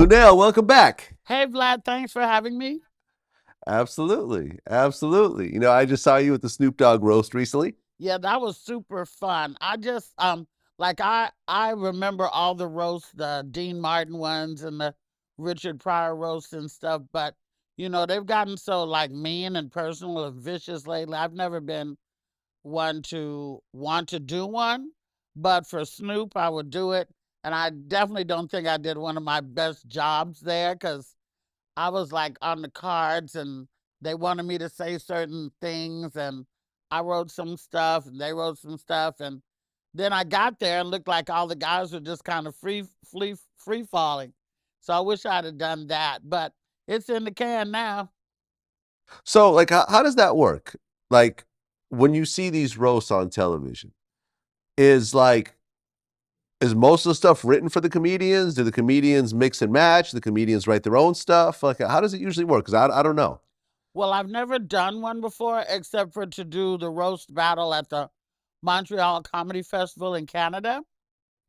Luenell, welcome back. Hey, Vlad, thanks for having me. Absolutely. Absolutely. I just saw you at the Snoop Dogg roast recently. Yeah, that was super fun. I remember all the roasts, the Dean Martin ones and the Richard Pryor roasts and stuff, but they've gotten so like mean and personal and vicious lately. I've never been one to want to do one, but for Snoop, I would do it. And I definitely don't think I did one of my best jobs there because I was like on the cards and they wanted me to say certain things and I wrote some stuff and they wrote some stuff and then I got there and looked like all the guys were just kind of free falling. So I wish I'd have done that, but it's in the can now. So, like, how does that work? Like, when you see these roasts on television, is like, is most of the stuff written for the comedians? Do the comedians mix and match? Do the comedians write their own stuff? Like, how does it usually work? Because I don't know. Well, I've never done one before except for to do the roast battle at the Montreal Comedy Festival in Canada.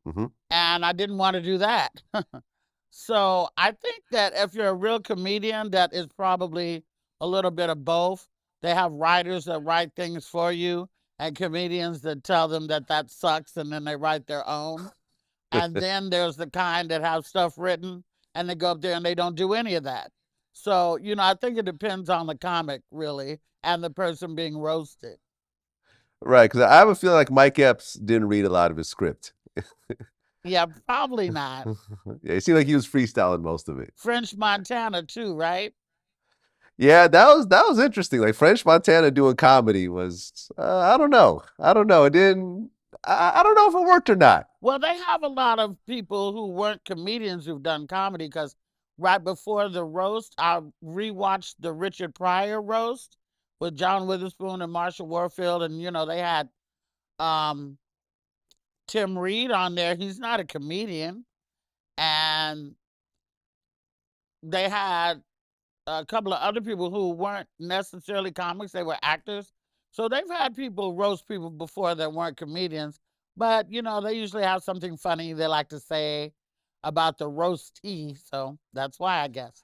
Hmm. And I didn't want to do that. So I think that if you're a real comedian, that is probably a little bit of both. They have writers that write things for you, and comedians that tell them that that sucks, and then they write their own. And then there's the kind that have stuff written, and they go up there and they don't do any of that. So I think it depends on the comic really, and the person being roasted. Right. Because I have a feeling like Mike Epps didn't read a lot of his script. Yeah, probably not. Yeah, it seemed like he was freestyling most of it. French Montana too, right? Yeah, that was interesting. Like French Montana doing comedy was I don't know. I don't know. It didn't I don't know if it worked or not. Well, they have a lot of people who weren't comedians who've done comedy because right before the roast, I rewatched the Richard Pryor roast with John Witherspoon and Marsha Warfield, and they had um, Tim Reed on there. He's not a comedian, and they had a couple of other people who weren't necessarily comics; they were actors. So they've had people roast people before that weren't comedians, but they usually have something funny they like to say about the roastee. So that's why I guess.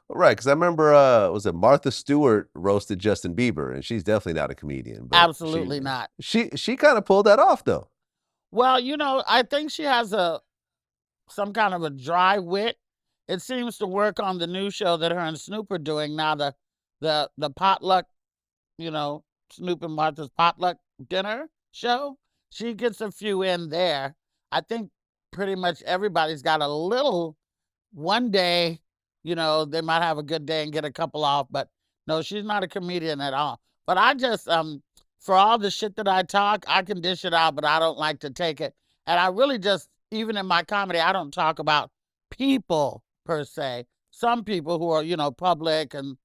Right, because I remember was it Martha Stewart roasted Justin Bieber, and she's definitely not a comedian, but she Absolutely not. she kind of pulled that off though. Well, I think she has a some kind of a dry wit. It seems to work on the new show that her and Snoop are doing now. The potluck, you know, Snoop and Martha's potluck dinner show. She gets a few in there. I think pretty much everybody's got a little one day, they might have a good day and get a couple off, but no, she's not a comedian at all. But I just for all the shit that I talk, I can dish it out, but I don't like to take it. And I really just even in my comedy, I don't talk about people per se. Some people who are, public and,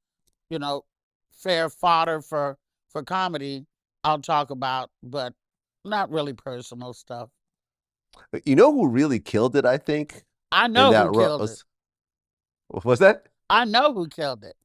you know, fair fodder for comedy, I'll talk about, but not really personal stuff. You know who really killed it, I think, I in know that who killed it. was that? I know who killed it.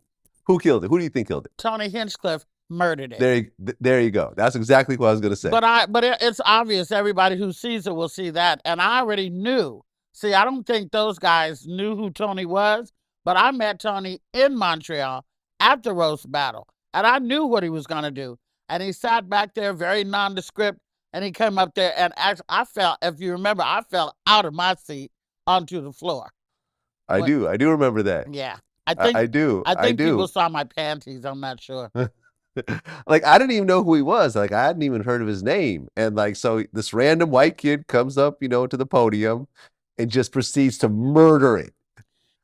Who killed it? Who do you think killed it? Tony Hinchcliffe murdered it. There you go. That's exactly what I was gonna say. But it's obvious everybody who sees it will see that. And I already knew. See, I don't think those guys knew who Tony was, but I met Tony in Montreal at the roast battle. And I knew what he was gonna do. And he sat back there very nondescript and he came up there and actually I fell, if you remember, I fell out of my seat onto the floor. I When do. I do remember that. yeah. I think I do. I I think people do. saw my panties, I'm not sure. Like I didn't even know who he was. Like I hadn't even heard of his name. And like so this random white kid comes up, to the podium and just proceeds to murder it.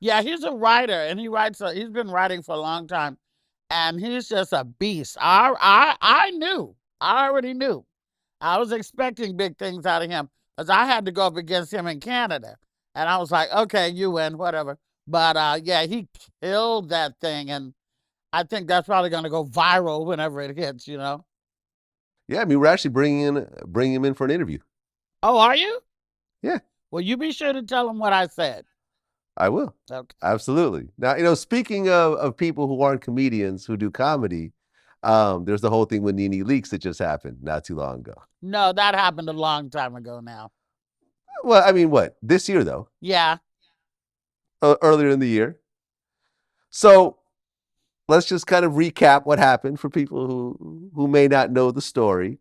Yeah, he's a writer, and he's been writing for a long time, and he's just a beast. I knew, I already knew. I was expecting big things out of him because I had to go up against him in Canada, and I was like, okay, you win, whatever. But yeah, he killed that thing, and I think that's probably going to go viral whenever it hits. Yeah, I mean we're actually bringing him in for an interview. Oh, are you? Yeah, Well, you be sure to tell him what I said. I will. Okay. Absolutely. Now, speaking of people who aren't comedians who do comedy, there's the whole thing with NeNe Leakes that just happened not too long ago. No, that happened a long time ago now. Well, I mean, what? This year though. Yeah, earlier in the year. So let's just kind of recap what happened for people who may not know the story.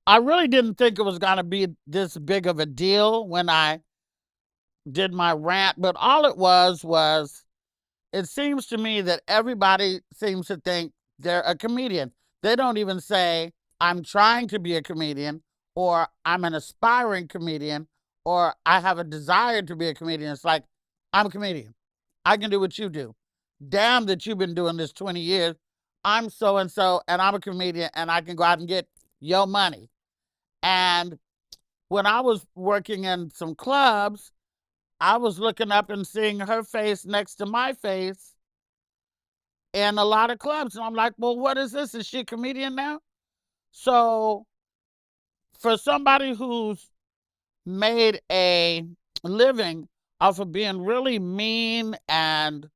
I really didn't think it was going to be this big of a deal when I did my rant, but all it was it seems to me that everybody seems to think they're a comedian. They don't even say, I'm trying to be a comedian, or I'm an aspiring comedian, or I have a desire to be a comedian. It's like, I'm a comedian. I can do what you do. Damn that you've been doing this 20 years. I'm so and so, and I'm a comedian, and I can go out and get your money. And when I was working in some clubs, I was looking up and seeing her face next to my face in a lot of clubs. And I'm like, well, what is this? Is she a comedian now? So for somebody who's made a living off of being really mean and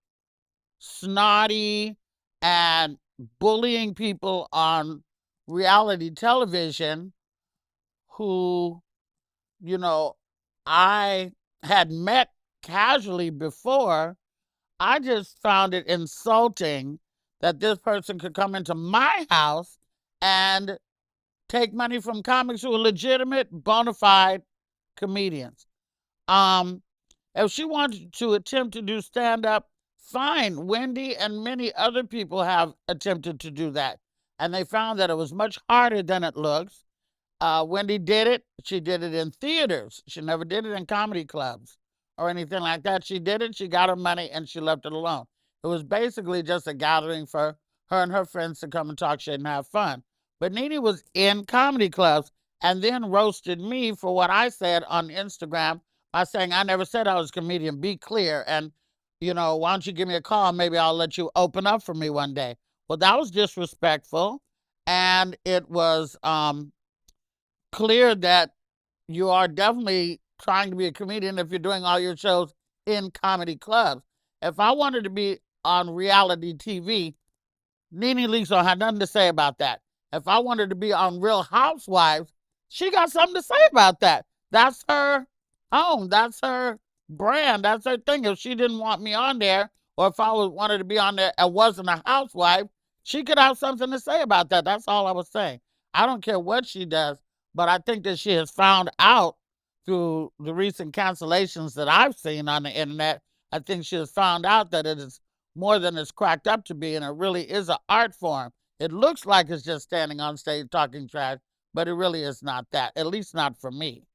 snotty and bullying people on reality television, who, you know, I had met casually before, I just found it insulting that this person could come into my house and take money from comics who are legitimate, bona fide comedians. If she wanted to attempt to do stand up, fine. Wendy and many other people have attempted to do that, and they found that it was much harder than it looks. Wendy did it. She did it in theaters. She never did it in comedy clubs or anything like that. She did it. She got her money and she left it alone. It was basically just a gathering for her and her friends to come and talk shit and have fun. But NeNe was in comedy clubs and then roasted me for what I said on Instagram by saying, I never said I was a comedian. Be clear. And, you know, why don't you give me a call? Maybe I'll let you open up for me one day. Well, that was disrespectful. And it was clear that you are definitely trying to be a comedian if you're doing all your shows in comedy clubs. If I wanted to be on reality TV, NeNe Leakes don't have nothing to say about that. If I wanted to be on Real Housewives, she got something to say about that. That's her home. That's her brand. That's her thing. If she didn't want me on there, or if I wanted to be on there and wasn't a housewife, she could have something to say about that. That's all I was saying. I don't care what she does, but I think that she has found out through the recent cancellations that I've seen on the internet. I think she has found out that it is more than it's cracked up to be, and it really is an art form. It looks like it's just standing on stage talking trash, but it really is not that, at least not for me.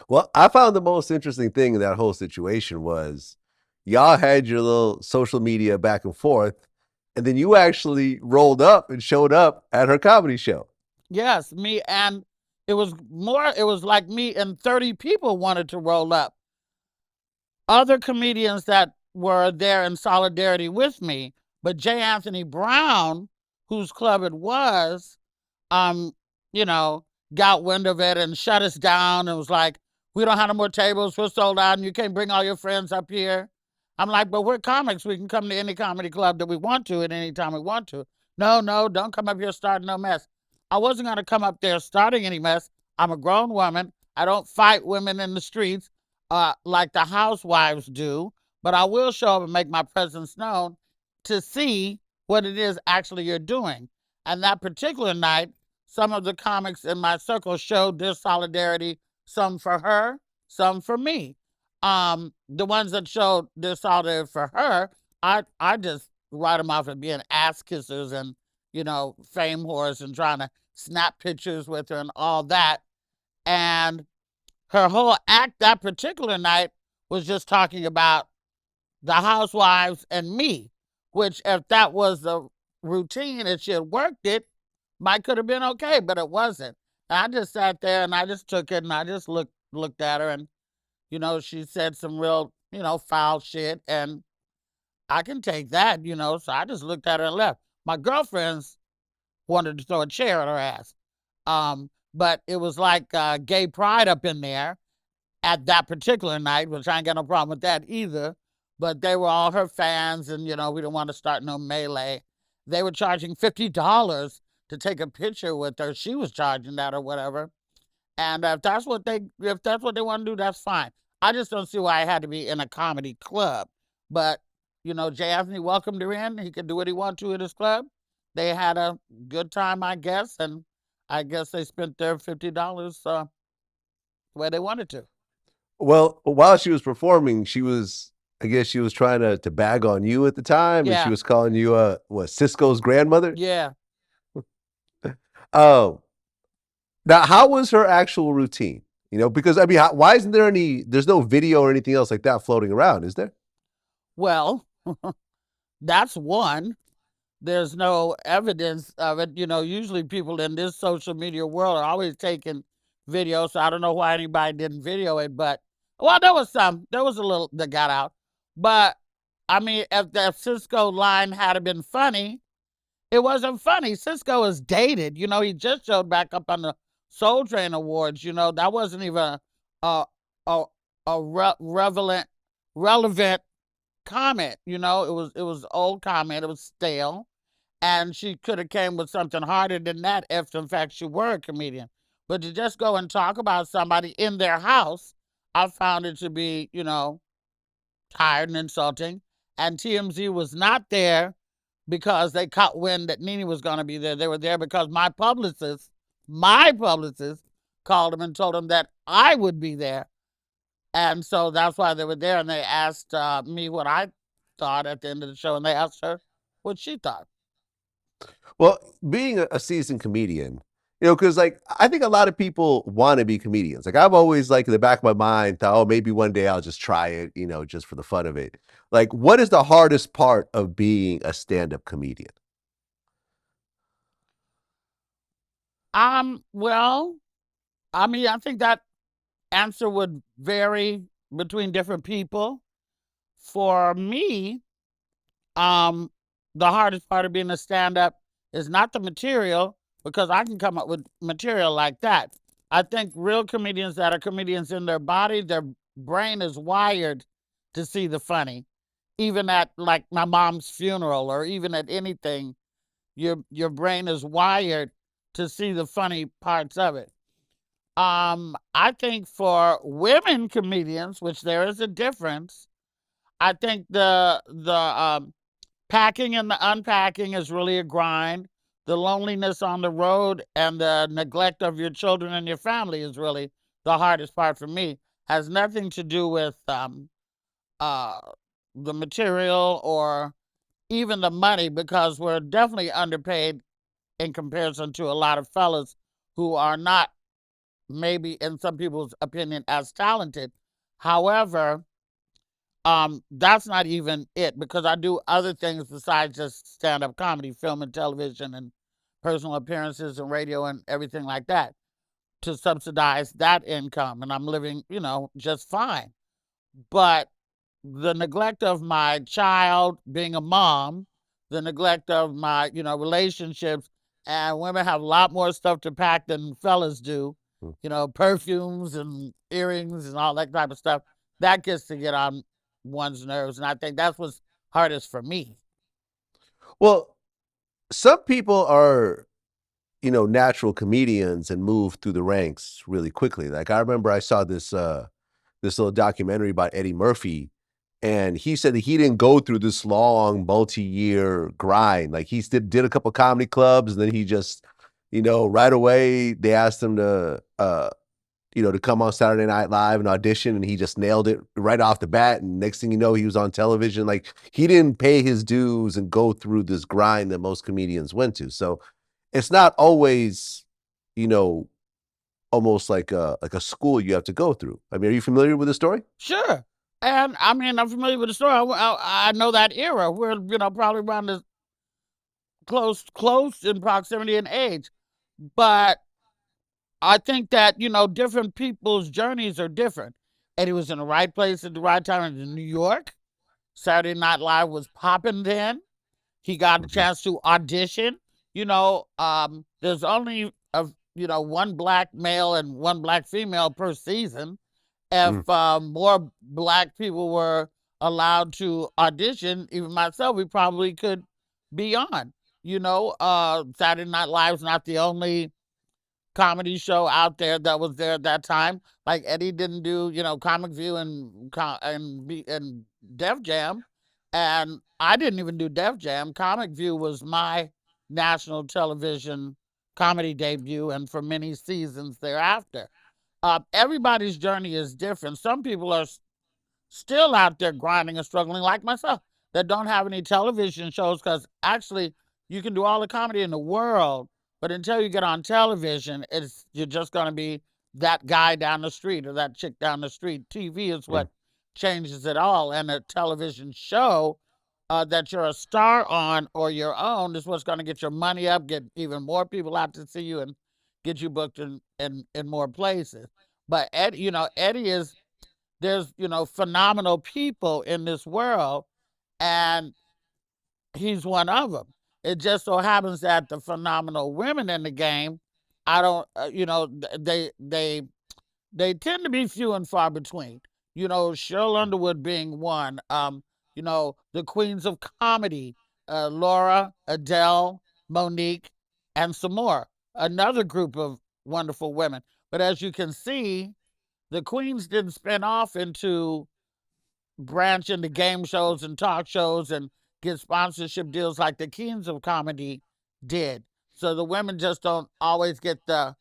Well, I found the most interesting thing in that whole situation was y'all had your little social media back and forth, and then you actually rolled up and showed up at her comedy show. Yes, me, and it was like me and 30 people wanted to roll up. Other comedians that were there in solidarity with me, but J. Anthony Brown, whose club it was, um, you know, got wind of it and shut us down and was like, we don't have no more tables, we're sold out, and you can't bring all your friends up here. I'm like, but we're comics. We can come to any comedy club that we want to at any time we want to. No, no, don't come up here starting no mess. I wasn't going to come up there starting any mess. I'm a grown woman. I don't fight women in the streets like the housewives do, but I will show up and make my presence known to see what it is actually you're doing. And that particular night, some of the comics in my circle showed their solidarity, some for her, some for me. The ones that showed their solidarity for her, I just write them off as being ass kissers and, you know, fame whores and trying to snap pictures with her and all that. And her whole act that particular night was just talking about the housewives and me, which if that was the routine and she had worked it, might could have been okay, but it wasn't. And I just sat there and I just took it and I just looked at her and, you know, she said some real, you know, foul shit and I can take that, you know, so I just looked at her and left. My girlfriends wanted to throw a chair at her ass. But it was like gay pride up in there at that particular night, which I ain't got no problem with that either. But they were all her fans, and, you know, we didn't want to start no melee. They were charging $50 to take a picture with her. She was charging that or whatever. And if that's what they want to do, that's fine. I just don't see why I had to be in a comedy club. But, you know, Jay Anthony welcomed her in. He could do what he wanted to at his club. They had a good time, I guess, and I guess they spent their $50 where they wanted to. Well, while she was performing, I guess she was trying to bag on you at the time, and she Yeah, was calling you what, Cisco's grandmother? yeah. Oh, now how was her actual routine? You know, because I mean, why isn't there there's no video or anything else like that floating around, is there? Well, that's one. There's no evidence of it. You know, usually people in this social media world are always taking videos. So I don't know why anybody didn't video it, but well, there was a little that got out. But I mean, if the Cisco line had been funny, it wasn't funny. Cisco is dated. You know, he just showed back up on the Soul Train Awards. You know, that wasn't even a a, relevant comment. You know, it was old comment. It was stale, and she could have came with something harder than that if, in fact, she were a comedian. But to just go and talk about somebody in their house, I found it to be, you know, tired and insulting. And TMZ was not there because they caught wind that NeNe was going to be there. They were there because my publicist called them and told them that I would be there. And so that's why they were there. And they asked me what I thought at the end of the show. And they asked her what she thought. Well, being a seasoned comedian, you know, because like I think a lot of people want to be comedians. Like I've always like in the back of my mind thought, oh, maybe one day I'll just try it, you know, just for the fun of it. Like, what is the hardest part of being a stand-up comedian? Well, I mean, I think that answer would vary between different people. For me, um, the hardest part of being a stand-up is not the material, because I can come up with material like that. I think real comedians that are comedians in their body, their brain is wired to see the funny. Even at like my mom's funeral or even at anything, your brain is wired to see the funny parts of it. I think for women comedians, which there is a difference, I think the packing and the unpacking is really a grind. The loneliness on the road and the neglect of your children and your family is really the hardest part for me. Has nothing to do with uh, the material or even the money, because we're definitely underpaid in comparison to a lot of fellas who are not, maybe in some people's opinion, as talented. However, that's not even it, because I do other things besides just stand-up comedy, film and television, and personal appearances and radio and everything like that to subsidize that income. And I'm living, you know, just fine. But the neglect of my child, being a mom, the neglect of my, you know, relationships, and women have a lot more stuff to pack than fellas do, Hmm. you know, perfumes and earrings and all that type of stuff. That gets to get on one's nerves. And I think that's what's hardest for me. Well, some people are, you know, natural comedians and move through the ranks really quickly. Like I remember I saw this little documentary about Eddie Murphy, and he said that he didn't go through this long multi-year grind. Like he did a couple comedy clubs, and then he just, you know, right away they asked him to you know, to come on Saturday Night Live and audition, and he just nailed it right off the bat, and next thing you know, he was on television. Like, he didn't pay his dues and go through this grind that most comedians went to. So, it's not always, you know, almost like a school you have to go through. I mean, are you familiar with the story? Sure. And I mean, I'm familiar with the story. I know that era. We're, you know, probably around the close in proximity and age. But I think that, you know, different people's journeys are different. Eddie was in the right place at the right time in New York. Saturday Night Live was popping then. He got a Mhm. chance to audition. You know, there's only you know, one black male and one black female per season. Mm. If more black people were allowed to audition, even myself, we probably could be on. You know, Saturday Night Live's not the only comedy show out there that was there at that time. Like Eddie didn't do, Comic View and Def Jam, and I didn't even do Def Jam. Comic View was my national television comedy debut, and for many seasons thereafter. Everybody's journey is different. Some people are still out there grinding and struggling, like myself, that don't have any television shows, because actually you can do all the comedy in the world, but until you get on television, you're just going to be that guy down the street or that chick down the street. TV is what changes it all, and a television show that you're a star on or your own is what's going to get your money up, get even more people out to see you, and get you booked in more places. But Eddie is, there's phenomenal people in this world, and he's one of them. It just so happens that the phenomenal women in the game, I don't, they tend to be few and far between. Cheryl Underwood being one. The queens of comedy, Laura, Adele, Monique, and some more. Another group of wonderful women. But as you can see, the queens didn't spin off into branch into game shows and talk shows and get sponsorship deals like the kings of comedy did. So the women just don't always get the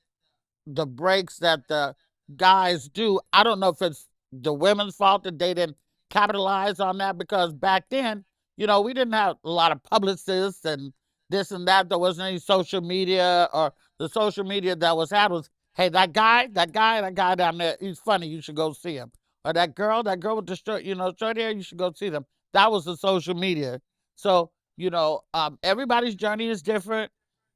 breaks that the guys do. I don't know if it's the women's fault that they didn't capitalize on that, because back then, we didn't have a lot of publicists and this and that. There wasn't any social media, or the social media that was had was, hey, that guy down there, he's funny, you should go see him. Or that girl with the short, short hair, you should go see them. That was the social media. So, everybody's journey is different,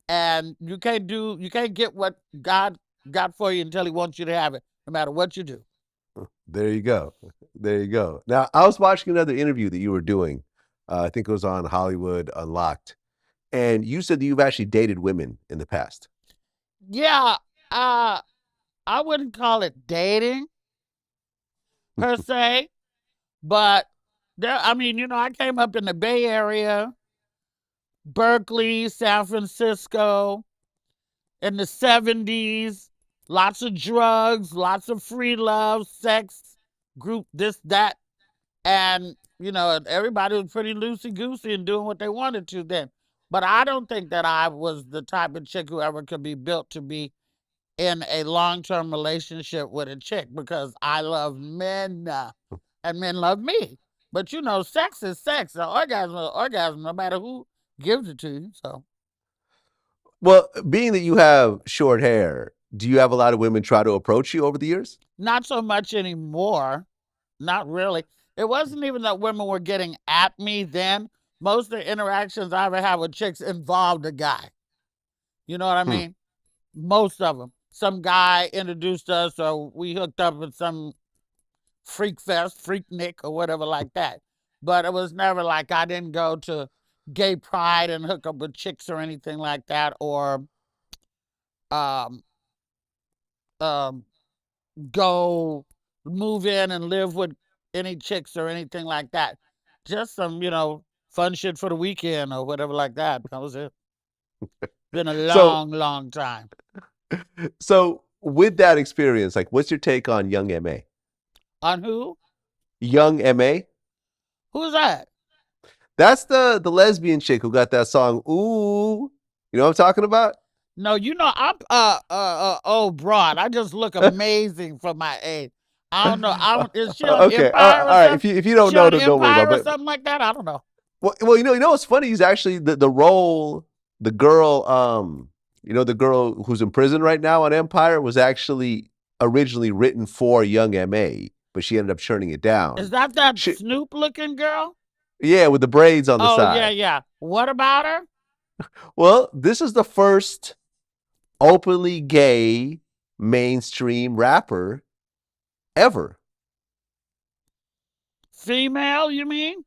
and you can't get what God got for you until he wants you to have it, no matter what you do. There you go. There you go. Now, I was watching another interview that you were doing. I think it was on Hollywood Unlocked. And you said that you've actually dated women in the past. Yeah. I wouldn't call it dating per se, but I came up in the Bay Area, Berkeley, San Francisco, in the 70s. Lots of drugs, lots of free love, sex, group, this, that. And, everybody was pretty loosey-goosey and doing what they wanted to then. But I don't think that I was the type of chick who ever could be built to be in a long-term relationship with a chick, because I love men and men love me. But, sex is sex. Orgasm is orgasm, no matter who gives it to you. So, well, being that you have short hair, do you have a lot of women try to approach you over the years? Not so much anymore. Not really. It wasn't even that women were getting at me then. Most of the interactions I ever had with chicks involved a guy. You know what I mean? Most of them. Some guy introduced us, or we hooked up with some freak fest, freak Nick, or whatever like that. But it was never like I didn't go to gay pride and hook up with chicks or anything like that, or go move in and live with any chicks or anything like that. Just some, fun shit for the weekend or whatever like that. That was it. Been a long time. So with that experience, like, what's your take on Young M.A.? On who? Young M.A.? Who's that? That's the lesbian chick who got that song, Ooh. You know what I'm talking about? No, I'm old broad. I just look amazing for my age. I don't know. Is she on okay, Empire all right. If you don't know, don't worry about it. Or something like that. I don't know. Well, you know what's funny is actually the role, the girl, the girl who's in prison right now on Empire was actually originally written for Young M.A., but she ended up turning it down. Is that Snoop looking girl? Yeah, with the braids on the side. Oh, yeah. What about her? Well, this is the first openly gay mainstream rapper ever. Female, you mean?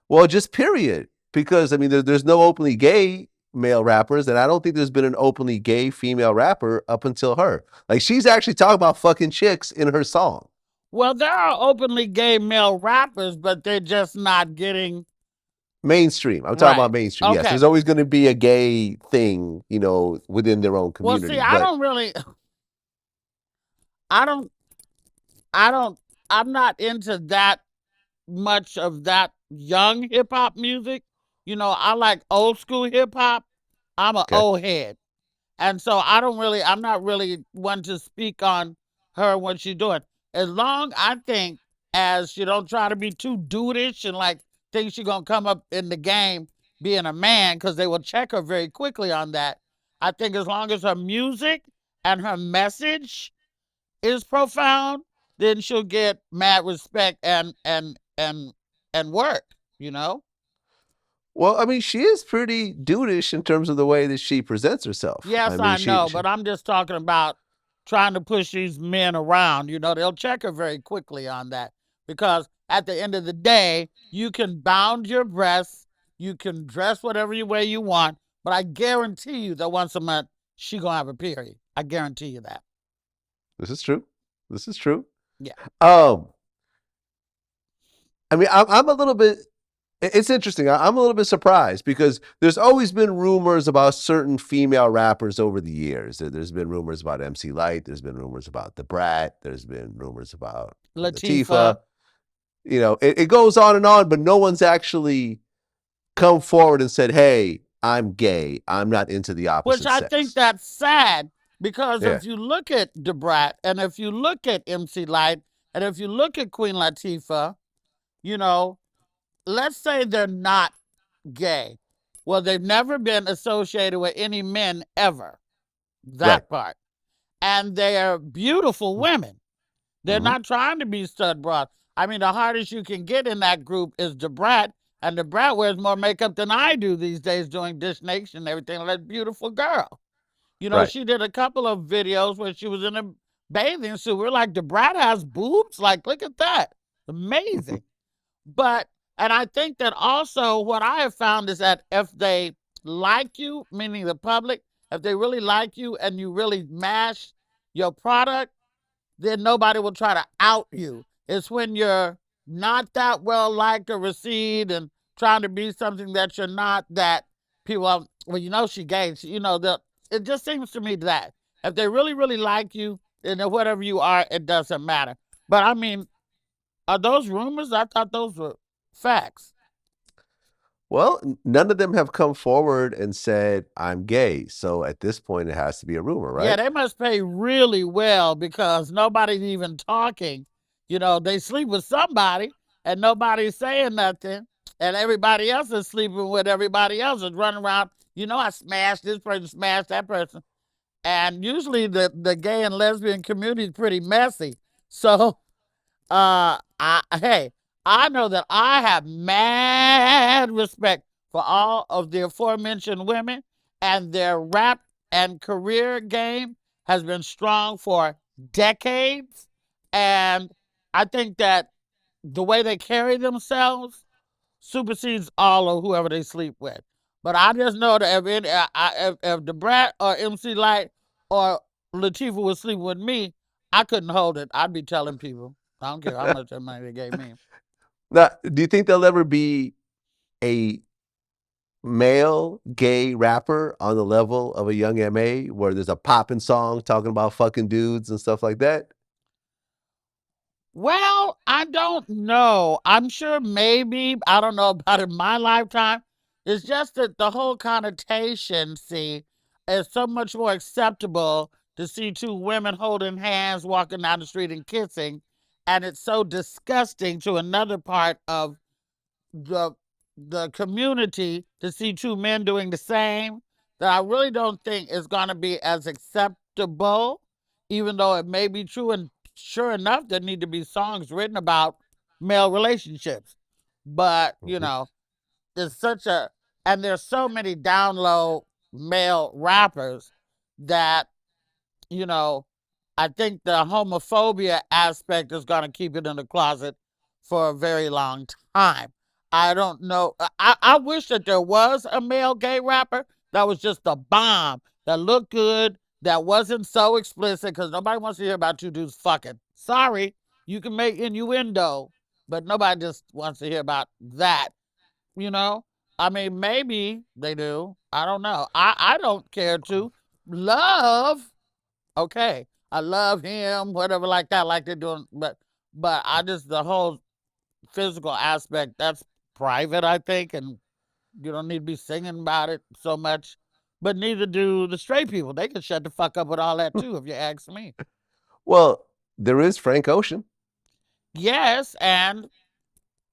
Well, just period. Because, there's no openly gay male rappers, and I don't think there's been an openly gay female rapper up until her. Like, she's actually talking about fucking chicks in her song. Well, there are openly gay male rappers, but they're just not getting mainstream. I'm talking Right. about mainstream. Yes, Okay. there's always going to be a gay thing, within their own Well, see, community. But I don't, I don't, I'm not into that much of that young hip hop music. I like old school hip hop. I'm an okay, old head. And so I'm not really one to speak on her and what she's doing. As long I think as she don't try to be too dudeish and like think she's gonna come up in the game being a man, because they will check her very quickly on that. I think as long as her music and her message is profound, then she'll get mad respect and work, you know? well, I mean, she is pretty dudeish in terms of the way that she presents herself. I Yes, mean, I she, know, she but I'm just talking about trying to push these men around. They'll check her very quickly on that, because at the end of the day, you can bound your breasts, you can dress whatever way you want, but I guarantee you that once a month she gonna have a period. I guarantee you that. this is true. This is true. Yeah. Um, I mean, I'm a little bit. It's interesting. I'm a little bit surprised because there's always been rumors about certain female rappers over the years. There's been rumors about MC Light. There's been rumors about the Brat. There's been rumors about Latifah. Latifah, It goes on and on, but no one's actually come forward and said, "Hey, I'm gay. I'm not into the which opposite I think sex." that's sad, because Yeah, if you look at the Brat and if you look at MC Light and if you look at Queen Latifah, you know, let's say they're not gay. Well, they've never been associated with any men ever. right. That part. And they're beautiful women. They're Hmm. not trying to be stud broad. I mean, the hardest you can get in that group is the Brat, and the Brat wears more makeup than I do these days doing Dish Nation and everything. That beautiful girl. Right. She did a couple of videos where she was in a bathing suit. We're like, the Brat has boobs? Like, look at that. Amazing. But, and I think that also what I have found is that if they like you, meaning the public, if they really like you and you really mash your product, then nobody will try to out you. It's when you're not that well liked or received and trying to be something that you're not, that people are, well, she gay. It just seems to me that if they really, really like you, then whatever you are, it doesn't matter. But I mean, are those rumors? I thought those were facts. Well, none of them have come forward and said, "I'm gay." So at this point, it has to be a rumor, Yeah, right? they must pay really well because nobody's even talking. They sleep with somebody and nobody's saying nothing. And everybody else is sleeping with everybody else is running around. I smashed this person, smashed that person. And usually the gay and lesbian community is pretty messy. So hey, I know that I have mad respect for all of the aforementioned women, and their rap and career game has been strong for decades. And I think that the way they carry themselves supersedes all of whoever they sleep with. But I just know that if the Brat or MC Light or Latifah would sleep with me, I couldn't hold it. I'd be telling people. I don't care how much money they gave me. Now, do you think there'll ever be a male gay rapper on the level of a Young M.A. where there's a poppin' song talking about fucking dudes and stuff like that? Well, I don't know. I'm sure maybe, I don't know about in my lifetime. It's just that the whole connotation, see, is so much more acceptable to see two women holding hands walking down the street and kissing. And it's so disgusting to another part of the the community to see two men doing the same, that I really don't think is going to be as acceptable, even though it may be true. And sure enough, there need to be songs written about male relationships. But, Mhm. there's and there's so many down low male rappers that, you know, I think the homophobia aspect is going to keep it in the closet for a very long time. I don't know. I wish that there was a male gay rapper that was just a bomb, that looked good, that wasn't so explicit, because nobody wants to hear about two dudes fucking. Sorry, you can make innuendo, but nobody just wants to hear about that, you know? I mean, maybe they do. I don't know. I don't care to love. Okay, I love him, whatever like that, like they're doing. But I just the whole physical aspect that's private, I think, and you don't need to be singing about it so much. But neither do the straight people. They can shut the fuck up with all that too, if you ask me. Well, there is Frank Ocean. Yes, and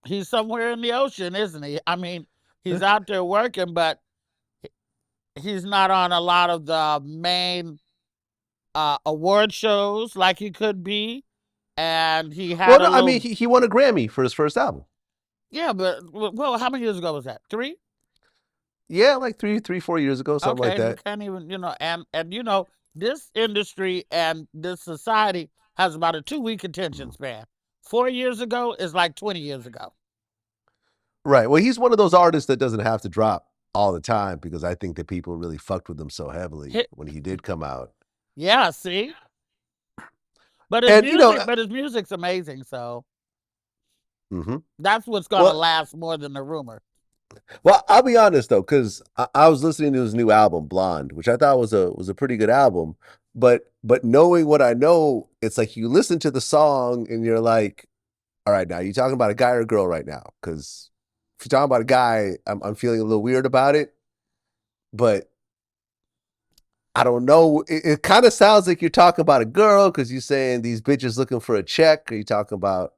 he's somewhere in the ocean, isn't he? I mean, he's out there working, but he's not on a lot of the main award shows like he could be. And he Well, had a no, I little, mean, he won a Grammy for his first album. yeah, but well, how many years ago was that? 3? Yeah, like 4 years ago, something like Okay, you that. can't even, and this industry and this society has about a 2-week attention span. 4 years ago is like 20 years ago. Right. Well, he's one of those artists that doesn't have to drop all the time because I think that people really fucked with him so heavily Hit, when he did come out. yeah, see, but his And music, but his music's amazing. So that's what's gonna well, last more than the rumor. well, I'll be honest though, because I was listening to his new album, Blonde, which I thought was a pretty good album. But knowing what I know, it's like you listen to the song and you're like, all right, now you talking about a guy or a girl right now? Because if you're talking about a guy, I'm feeling a little weird about it. But I don't know. It kind of sounds like you're talking about a girl because you're saying these bitches looking for a check. Are you talking about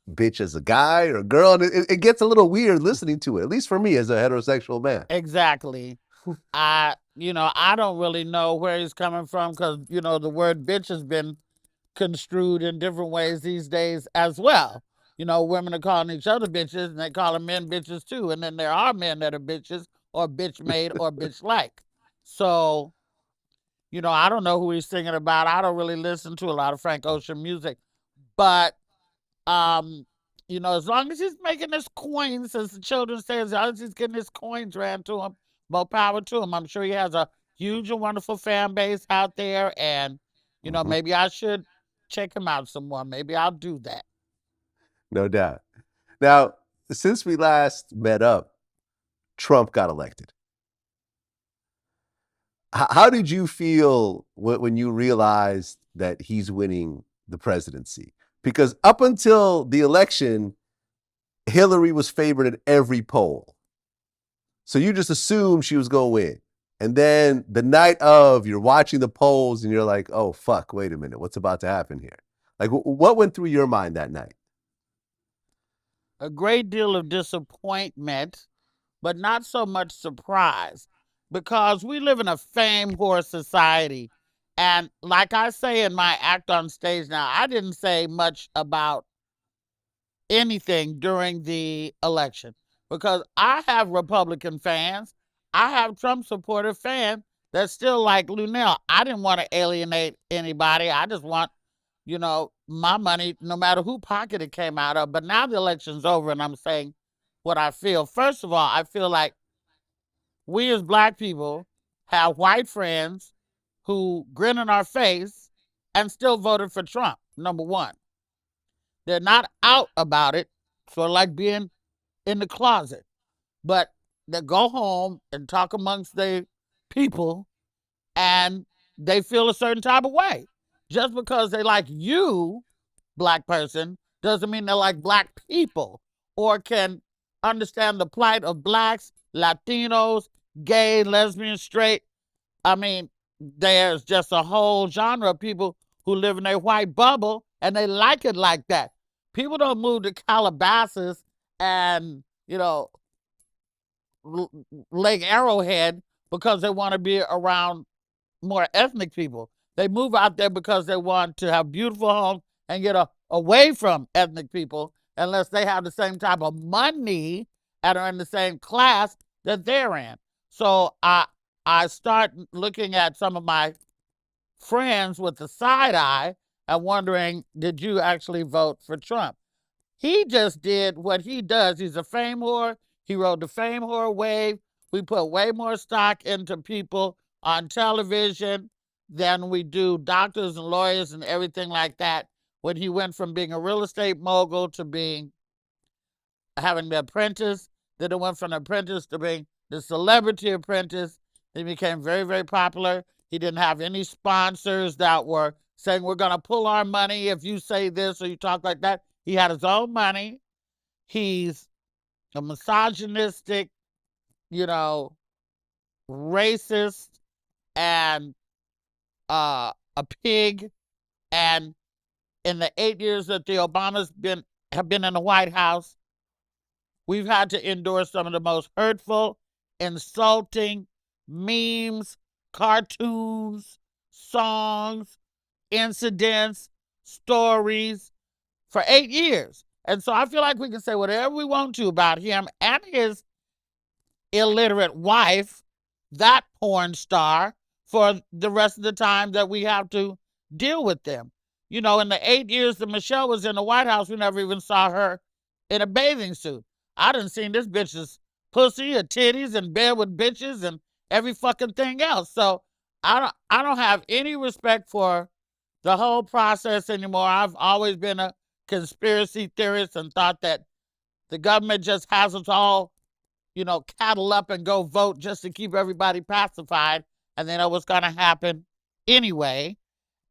bitch as a guy or a girl? And it gets a little weird listening to it, at least for me as a heterosexual man. Exactly. I don't really know where he's coming from because the word bitch has been construed in different ways these days as well. Women are calling each other bitches and they calling men bitches too. And then there are men that are bitches or bitch made or bitch like. So, I don't know who he's singing about. I don't really listen to a lot of Frank Ocean music. But as long as he's making his coins, as the children say, as long as he's getting his coins ran to him, more power to him. I'm sure he has a huge and wonderful fan base out there. And, maybe I should check him out some more. Maybe I'll do that. No doubt. Now, since we last met up, Trump got elected. How did you feel when you realized that he's winning the presidency? Because up until the election, Hillary was favored in every poll. So you just assumed she was going to win. And then the night of, you're watching the polls and you're like, oh, fuck, wait a minute. What's about to happen here? Like, what went through your mind that night? A great deal of disappointment, but not so much surprise, because we live in a fame whore society. And like I say in my act on stage now, I didn't say much about anything during the election because I have Republican fans. I have Trump supporter fans that still like Luenell. I didn't want to alienate anybody. I just want, my money, no matter who pocket it came out of. But now the election's over and I'm saying what I feel. First of all, I feel like we as Black people have white friends who grin in our face and still voted for Trump, number one. They're not out about it, sort of like being in the closet. But they go home and talk amongst their people and they feel a certain type of way. Just because they like you, Black person, doesn't mean they like Black people or can understand the plight of Blacks, Latinos, gay, lesbian, straight. I mean, there's just a whole genre of people who live in their white bubble and they like it like that. People don't move to Calabasas and, Lake Arrowhead because they want to be around more ethnic people. They move out there because they want to have beautiful homes and get away from ethnic people unless they have the same type of money and are in the same class that they're in. So I start looking at some of my friends with the side eye and wondering, did you actually vote for Trump? He just did what he does. He's a fame whore. He rode the fame whore wave. We put way more stock into people on television than we do doctors and lawyers and everything like that. When he went from being a real estate mogul to having The Apprentice, Then it went from apprentice to being the celebrity apprentice. He became very, very popular. He didn't have any sponsors that were saying, we're going to pull our money if you say this or you talk like that. He had his own money. He's a misogynistic, racist, and a pig. And in the 8 years that the Obamas have been in the White House, we've had to endure some of the most hurtful, insulting memes, cartoons, songs, incidents, stories for 8 years. And so I feel like we can say whatever we want to about him and his illiterate wife, that porn star, for the rest of the time that we have to deal with them. In the 8 years that Michelle was in the White House, we never even saw her in a bathing suit. I done seen this bitch's pussy or titties in bed with bitches and every fucking thing else. So I don't have any respect for the whole process anymore. I've always been a conspiracy theorist and thought that the government just has us all, cattle up and go vote just to keep everybody pacified. And they know what's going to happen anyway.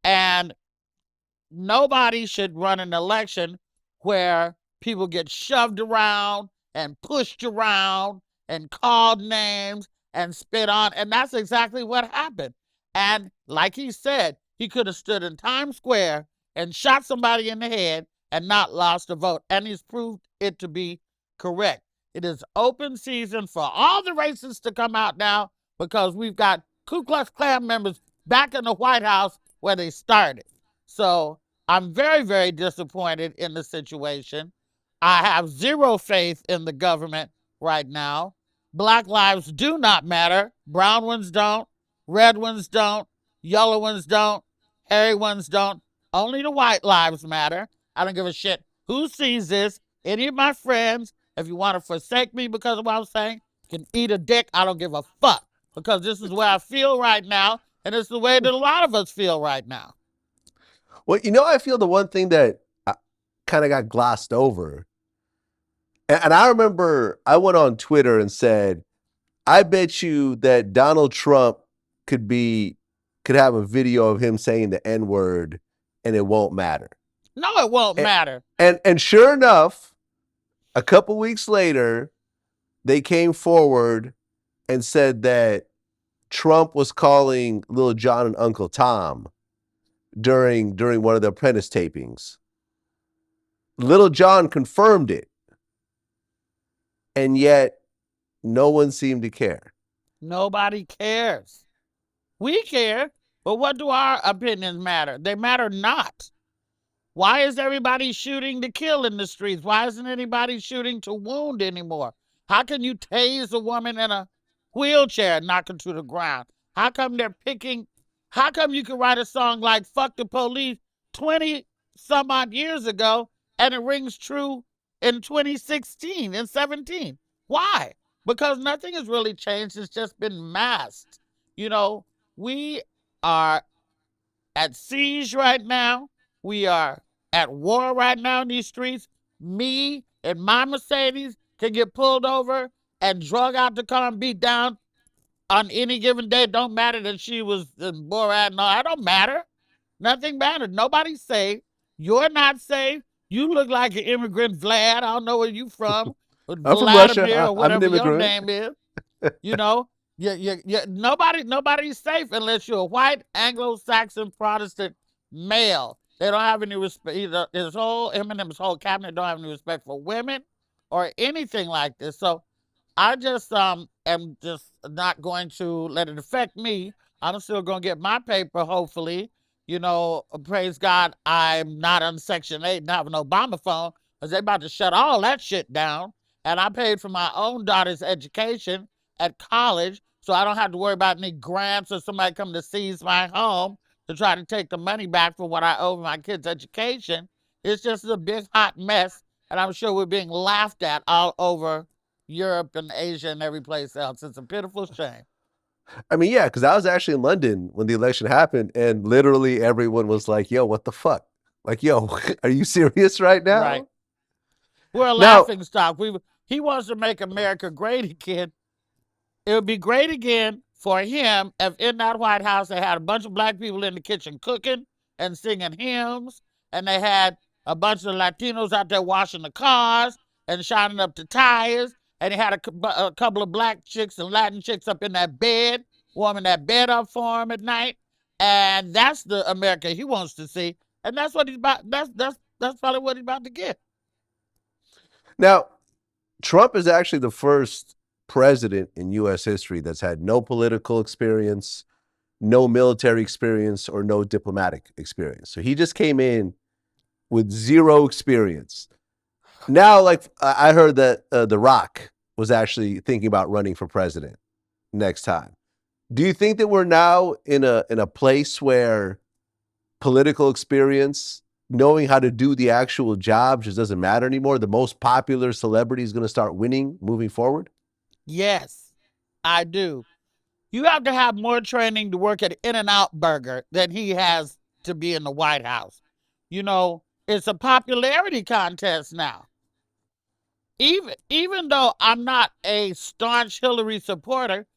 And nobody should run an election where people get shoved around and pushed around and called names and spit on. And that's exactly what happened. And like he said, he could have stood in Times Square and shot somebody in the head and not lost a vote. And he's proved it to be correct. It is open season for all the racists to come out now because we've got Ku Klux Klan members back in the White House where they started. So I'm very, very disappointed in the situation. I have zero faith in the government right now. Black lives do not matter. Brown ones don't. Red ones don't. Yellow ones don't. Hairy ones don't. Only the white lives matter. I don't give a shit who sees this. Any of my friends, if you want to forsake me because of what I'm saying, can eat a dick. I don't give a fuck because this is where I feel right now, and it's the way that a lot of us feel right now. Well, I feel the one thing that kind of got glossed over, and I remember I went on Twitter and said, I bet you that Donald Trump could have a video of him saying the N-word and it won't matter. No, it won't matter. And sure enough, a couple weeks later, they came forward and said that Trump was calling Lil Jon and Uncle Tom during one of the Apprentice tapings. Lil Jon confirmed it. And yet no one seemed to care. Nobody cares. We care, but what do our opinions matter? They matter not. Why is everybody shooting to kill in the streets? Why isn't anybody shooting to wound anymore? How can you tase a woman in a wheelchair and knock her to the ground? How come you can write a song like Fuck the Police 20 some odd years ago and it rings true in 2016 and 17? Why? Because nothing has really changed. It's just been masked. We are at siege right now. We are at war right now in these streets. Me and my Mercedes can get pulled over and drug out the car and beat down on any given day. It don't matter that she was in Borat. No, that don't matter. Nothing matters. Nobody's safe. You're not safe. You look like an immigrant, Vlad. I don't know where you from. I'm from Russia. Or whatever your name is. Nobody's safe unless you're a white Anglo-Saxon Protestant male. They don't have any respect. Either him and his whole cabinet don't have any respect for women or anything like this. So I just am just not going to let it affect me. I'm still going to get my paper, hopefully. Praise God, I'm not on Section 8 and have an Obama phone because they're about to shut all that shit down. And I paid for my own daughter's education at college, so I don't have to worry about any grants or somebody coming to seize my home to try to take the money back for what I owe my kids' education. It's just a big hot mess, and I'm sure we're being laughed at all over Europe and Asia and every place else. It's a pitiful shame. I mean, yeah, because I was actually in London when the election happened, and literally everyone was like, yo, what the fuck? Like, yo, are you serious right now? Right. We're a laughing stock. He wants to make America great again. It would be great again for him if in that White House they had a bunch of black people in the kitchen cooking and singing hymns, and they had a bunch of Latinos out there washing the cars and shining up the tires, and he had a couple of black chicks and Latin chicks up in that bed, warming that bed up for him at night. And that's the America he wants to see. And that's what he's about. That's probably what he's about to get. Now, Trump is actually the first president in U.S. history that's had no political experience, no military experience, or no diplomatic experience. So he just came in with zero experience. Now, like I heard that The Rock was actually thinking about running for president next time. Do you think that we're now in a place where political experience, knowing how to do the actual job, just doesn't matter anymore? The most popular celebrity is going to start winning moving forward? Yes, I do. You have to have more training to work at In-N-Out Burger than he has to be in the White House. You know, it's a popularity contest now. Even though I'm not a staunch Hillary supporter,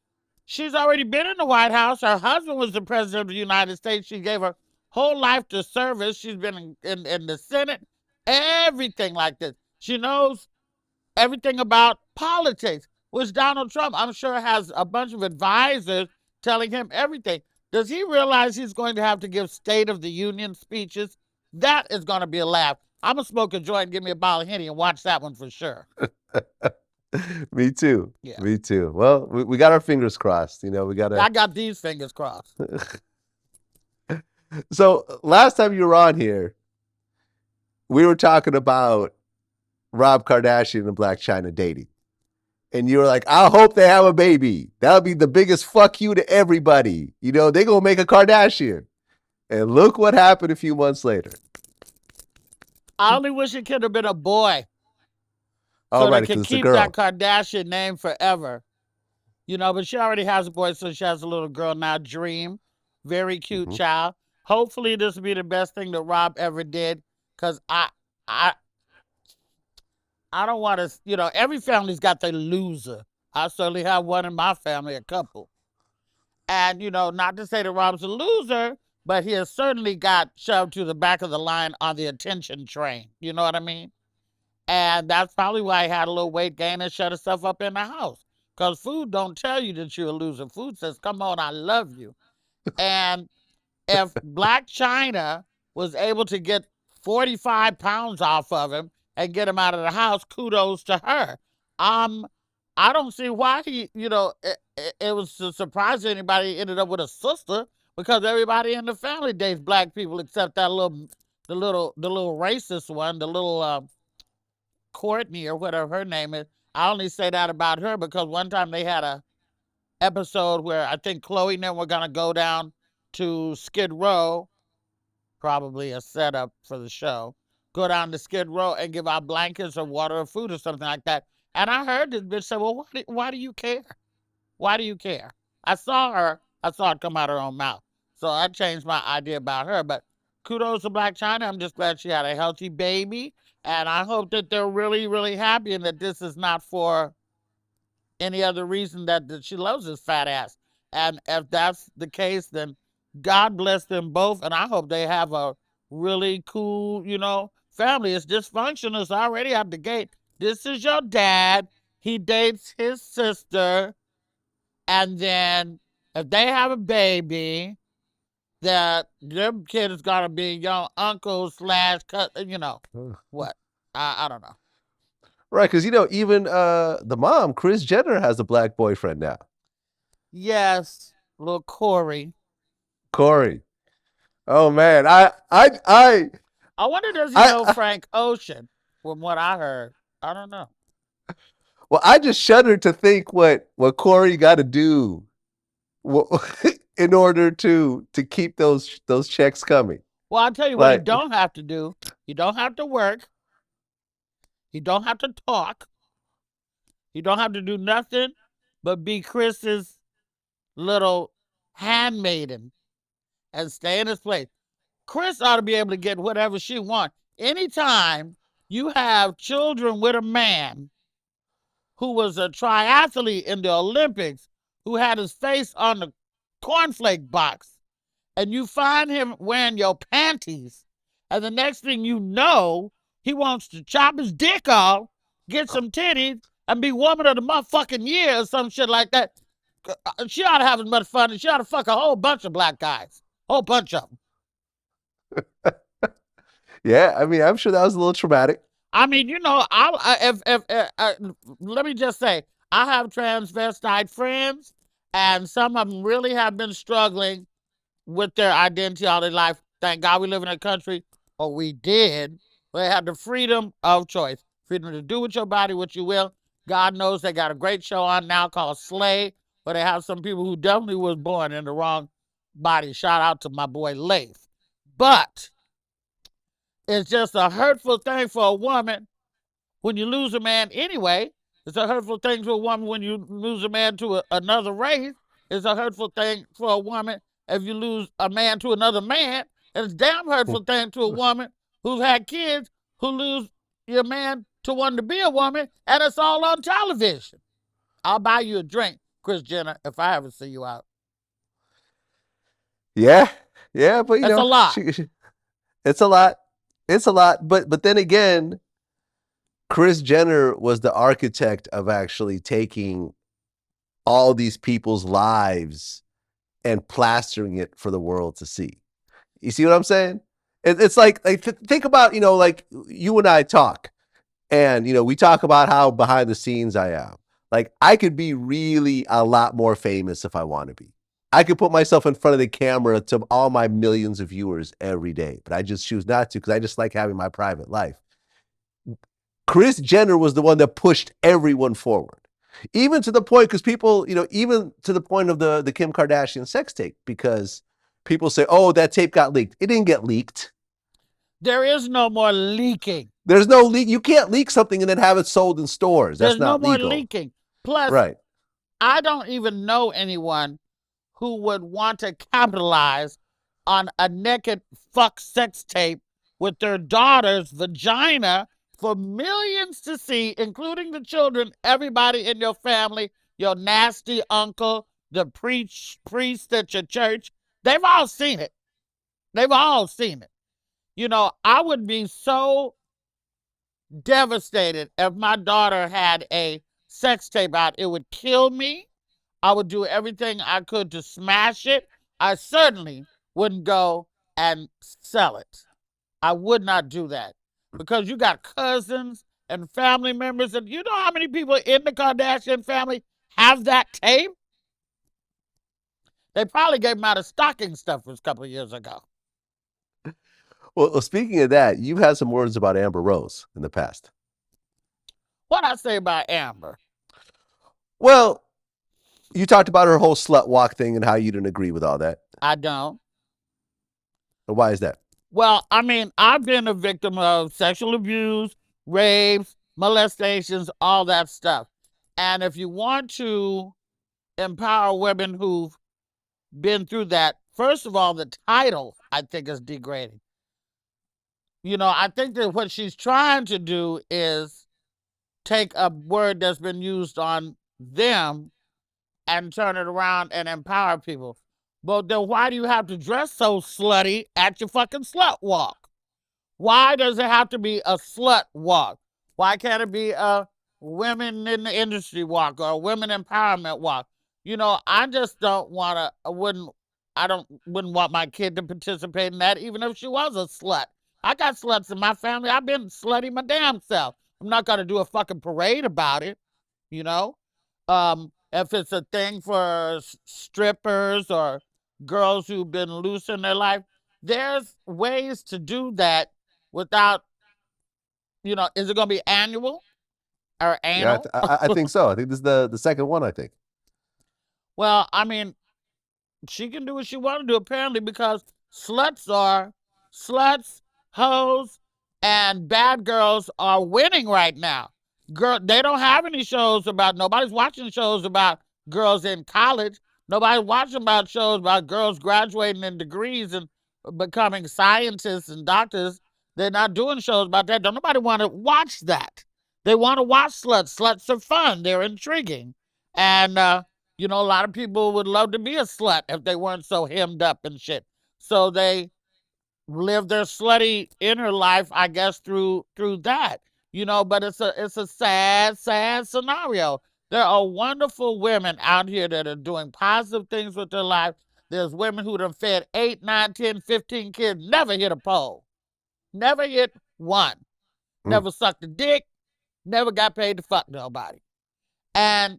she's already been in the White House. Her husband was the president of the United States. She gave her whole life to service. She's been in the Senate, everything like this. She knows everything about politics, which Donald Trump, I'm sure, has a bunch of advisors telling him everything. Does he realize he's going to have to give State of the Union speeches? That is going to be a laugh. I'm going to smoke a joint, give me a bottle of Henny, and watch that one for sure. Me too. Yeah. Me too. Well, we got our fingers crossed. You know, we got to. I got these fingers crossed. So last time you were on here, we were talking about Rob Kardashian and Black China dating. And you were like, I hope they have a baby. That'll be the biggest fuck you to everybody. You know, they're going to make a Kardashian. And look what happened a few months later. I only wish it could have been a boy. Oh, So right, they can because it's a keep girl. that Kardashian name forever. You know, but she already has a boy, so she has a little girl now, Dream. Very cute child. Hopefully this will be the best thing that Rob ever did. Because I don't want to, you know, every family's got their loser. I certainly have one in my family, a couple. And, you know, not to say that Rob's a loser, but he has certainly got shoved to the back of the line on the attention train. You know what I mean? And that's probably why he had a little weight gain and shut himself up in the house. Because food don't tell you that you're a loser. Food says, come on, I love you. And if Black China was able to get 45 pounds off of him and get him out of the house, kudos to her. I don't see why he, you know, it was a surprise to anybody ended up with a sister, because everybody in the family dates black people except that the little racist one, the little Kourtney or whatever her name is. I only say that about her because one time they had a episode where I think Chloe and them were gonna go down to Skid Row, probably a setup for the show, go down to Skid Row and give out blankets or water or food or something like that. And I heard this bitch say, well, why do you care? Why do you care? I saw it come out of her own mouth. So I changed my idea about her. But kudos to Black China. I'm just glad she had a healthy baby. And I hope that they're really, really happy and that this is not for any other reason that she loves this fat ass. And if that's the case, then God bless them both. And I hope they have a really cool, you know, family. It's dysfunctional. It's already out the gate. This is your dad. He dates his sister. And then if they have a baby, that their kid is going to be your uncle / you know, what? I don't know. Right, because, you know, even the mom, Kris Jenner, has a black boyfriend now. Yes, little Corey. Oh, man. I wonder, does he know Frank Ocean, from what I heard? I don't know. Well, I just shudder to think what Corey got to do in order to keep those checks coming. Well, I'll tell you what you don't have to do. You don't have to work. You don't have to talk. You don't have to do nothing but be Chris's little handmaiden and stay in his place. Kris ought to be able to get whatever she wants. Anytime you have children with a man, who was a triathlete in the Olympics, who had his face on the cornflake box, and you find him wearing your panties, and the next thing you know, he wants to chop his dick off, get some titties, and be woman of the motherfucking year or some shit like that. She ought to have as much fun, and she ought to fuck a whole bunch of black guys. Whole bunch of them. Yeah, I mean, I'm sure that was a little traumatic. I mean, you know, let me just say, I have transvestite friends, and some of them really have been struggling with their identity all their life. Thank God we live in a country, or we did, where they have the freedom of choice, freedom to do with your body what you will. God knows they got a great show on now called Slay, where they have some people who definitely was born in the wrong body. Shout out to my boy Leif. But it's just a hurtful thing for a woman when you lose a man anyway. It's a hurtful thing to a woman when you lose a man to another race. It's a hurtful thing for a woman if you lose a man to another man. And it's a damn hurtful thing to a woman who's had kids who lose your man to wanting to be a woman, and it's all on television. I'll buy you a drink, Kris Jenner, if I ever see you out. Yeah, but you That's know, a lot. it's a lot. It's a lot. But then again, Kris Jenner was the architect of actually taking all these people's lives and plastering it for the world to see. You see what I'm saying? It's like think about, you know, like you and I talk, and you know, we talk about how behind the scenes I am. Like I could be really a lot more famous if I want to be. I could put myself in front of the camera to all my millions of viewers every day, but I just choose not to because I just like having my private life. Kris Jenner was the one that pushed everyone forward, even to the point, because people, you know, even to the point of the Kim Kardashian sex tape, because people say, oh, that tape got leaked. It didn't get leaked. There is no more leaking. There's no leak. You can't leak something and then have it sold in stores. That's There's not no more legal. leaking. Plus, Right. I don't even know anyone who would want to capitalize on a naked fuck sex tape with their daughter's vagina for millions to see, including the children, everybody in your family, your nasty uncle, the priest at your church. They've all seen it. They've all seen it. You know, I would be so devastated if my daughter had a sex tape out. It would kill me. I would do everything I could to smash it. I certainly wouldn't go and sell it. I would not do that, because you got cousins and family members, and you know how many people in the Kardashian family have that tape? They probably gave them out of stocking stuffers a couple of years ago. Well, speaking of that, you've had some words about Amber Rose in the past. What'd I say about Amber? Well, you talked about her whole slut walk thing and how you didn't agree with all that. I don't. Why is that? Well, I mean, I've been a victim of sexual abuse, rapes, molestations, all that stuff. And if you want to empower women who've been through that, first of all, the title, I think, is degrading. You know, I think that what she's trying to do is take a word that's been used on them and turn it around and empower people. But then why do you have to dress so slutty at your fucking slut walk? Why does it have to be a slut walk? Why can't it be a women in the industry walk or a women empowerment walk? You know, I just don't want to, wouldn't want my kid to participate in that, even if she was a slut. I got sluts in my family. I've been slutty my damn self. I'm not going to do a fucking parade about it, you know? If it's a thing for strippers or girls who've been loose in their life, there's ways to do that without, you know, is it going to be annual or anal? Yeah, I think so. I think this is the second one, I think. Well, I mean, she can do what she want to do, apparently, because sluts, hoes, and bad girls are winning right now. They don't have any shows about, nobody's watching shows about girls in college. Nobody's watching about shows about girls graduating in degrees and becoming scientists and doctors. They're not doing shows about that. Don't nobody want to watch that. They want to watch sluts. Sluts are fun. They're intriguing. And, you know, a lot of people would love to be a slut if they weren't so hemmed up and shit. So they live their slutty inner life, I guess, through that. You know, but it's a sad, sad scenario. There are wonderful women out here that are doing positive things with their life. There's women who done fed 8, 9, 10, 15 kids, never hit a pole. Never hit one. Mm. Never sucked a dick, never got paid to fuck nobody. And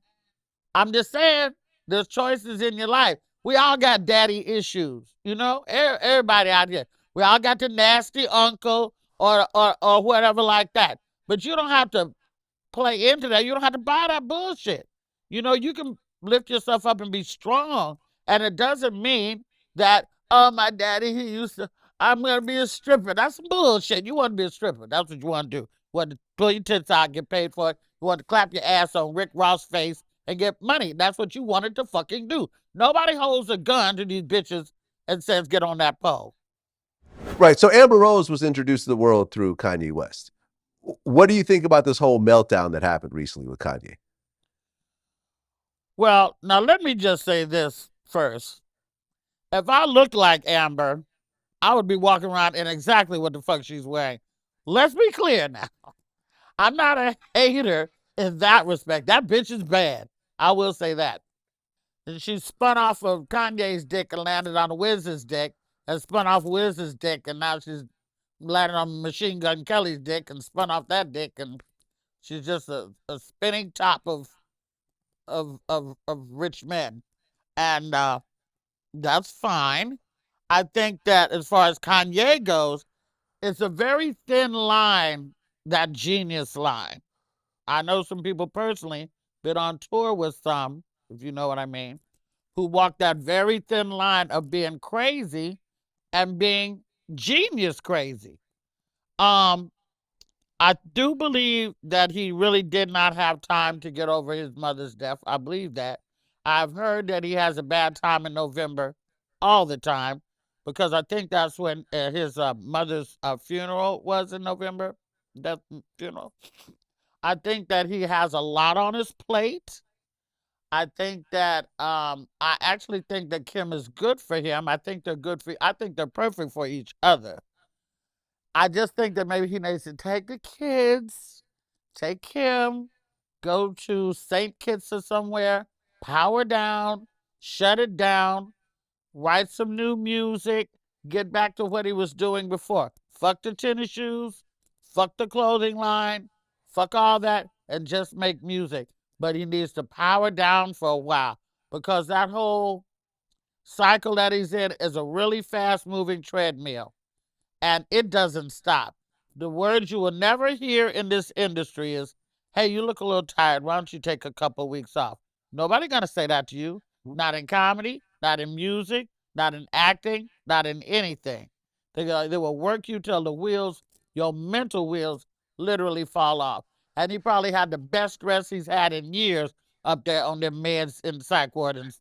I'm just saying, there's choices in your life. We all got daddy issues, you know? Everybody out here. We all got the nasty uncle or whatever like that. But you don't have to play into that. You don't have to buy that bullshit. You know, you can lift yourself up and be strong. And it doesn't mean that, oh, my daddy, he used to, I'm going to be a stripper. That's some bullshit. You want to be a stripper. That's what you want to do. You want to pull your tits out, get paid for it. You want to clap your ass on Rick Ross' face and get money. That's what you wanted to fucking do. Nobody holds a gun to these bitches and says, get on that pole. Right. So Amber Rose was introduced to the world through Kanye West. What do you think about this whole meltdown that happened recently with Kanye? Well, now let me just say this first. If I looked like Amber, I would be walking around in exactly what the fuck she's wearing. Let's be clear now. I'm not a hater in that respect. That bitch is bad. I will say that. And she spun off of Kanye's dick and landed on Wiz's dick, and spun off Wiz's dick, and now she's landed on Machine Gun Kelly's dick and spun off that dick, and she's just a spinning top of rich men. And that's fine. I think that as far as Kanye goes, it's a very thin line, that genius line. I know some people personally, been on tour with some, if you know what I mean, who walk that very thin line of being crazy and being genius crazy. Um, I do believe that he really did not have time to get over his mother's death. I believe that. I've heard that he has a bad time in November all the time because I think that's when his mother's funeral was in November. That funeral. I think that he has a lot on his plate. I think that I actually think that Kim is good for him. I think they're good for. I think they're perfect for each other. I just think that maybe he needs to take the kids, take Kim, go to St. Kitts or somewhere, power down, shut it down, write some new music, get back to what he was doing before. Fuck the tennis shoes, fuck the clothing line, fuck all that, and just make music. But he needs to power down for a while because that whole cycle that he's in is a really fast moving treadmill and it doesn't stop. The words you will never hear in this industry is, hey, you look a little tired. Why don't you take a couple of weeks off? Nobody gonna say that to you. Not in comedy, not in music, not in acting, not in anything. They will work you till the wheels, your mental wheels, literally fall off. And he probably had the best rest he's had in years up there on them meds in the psych ward and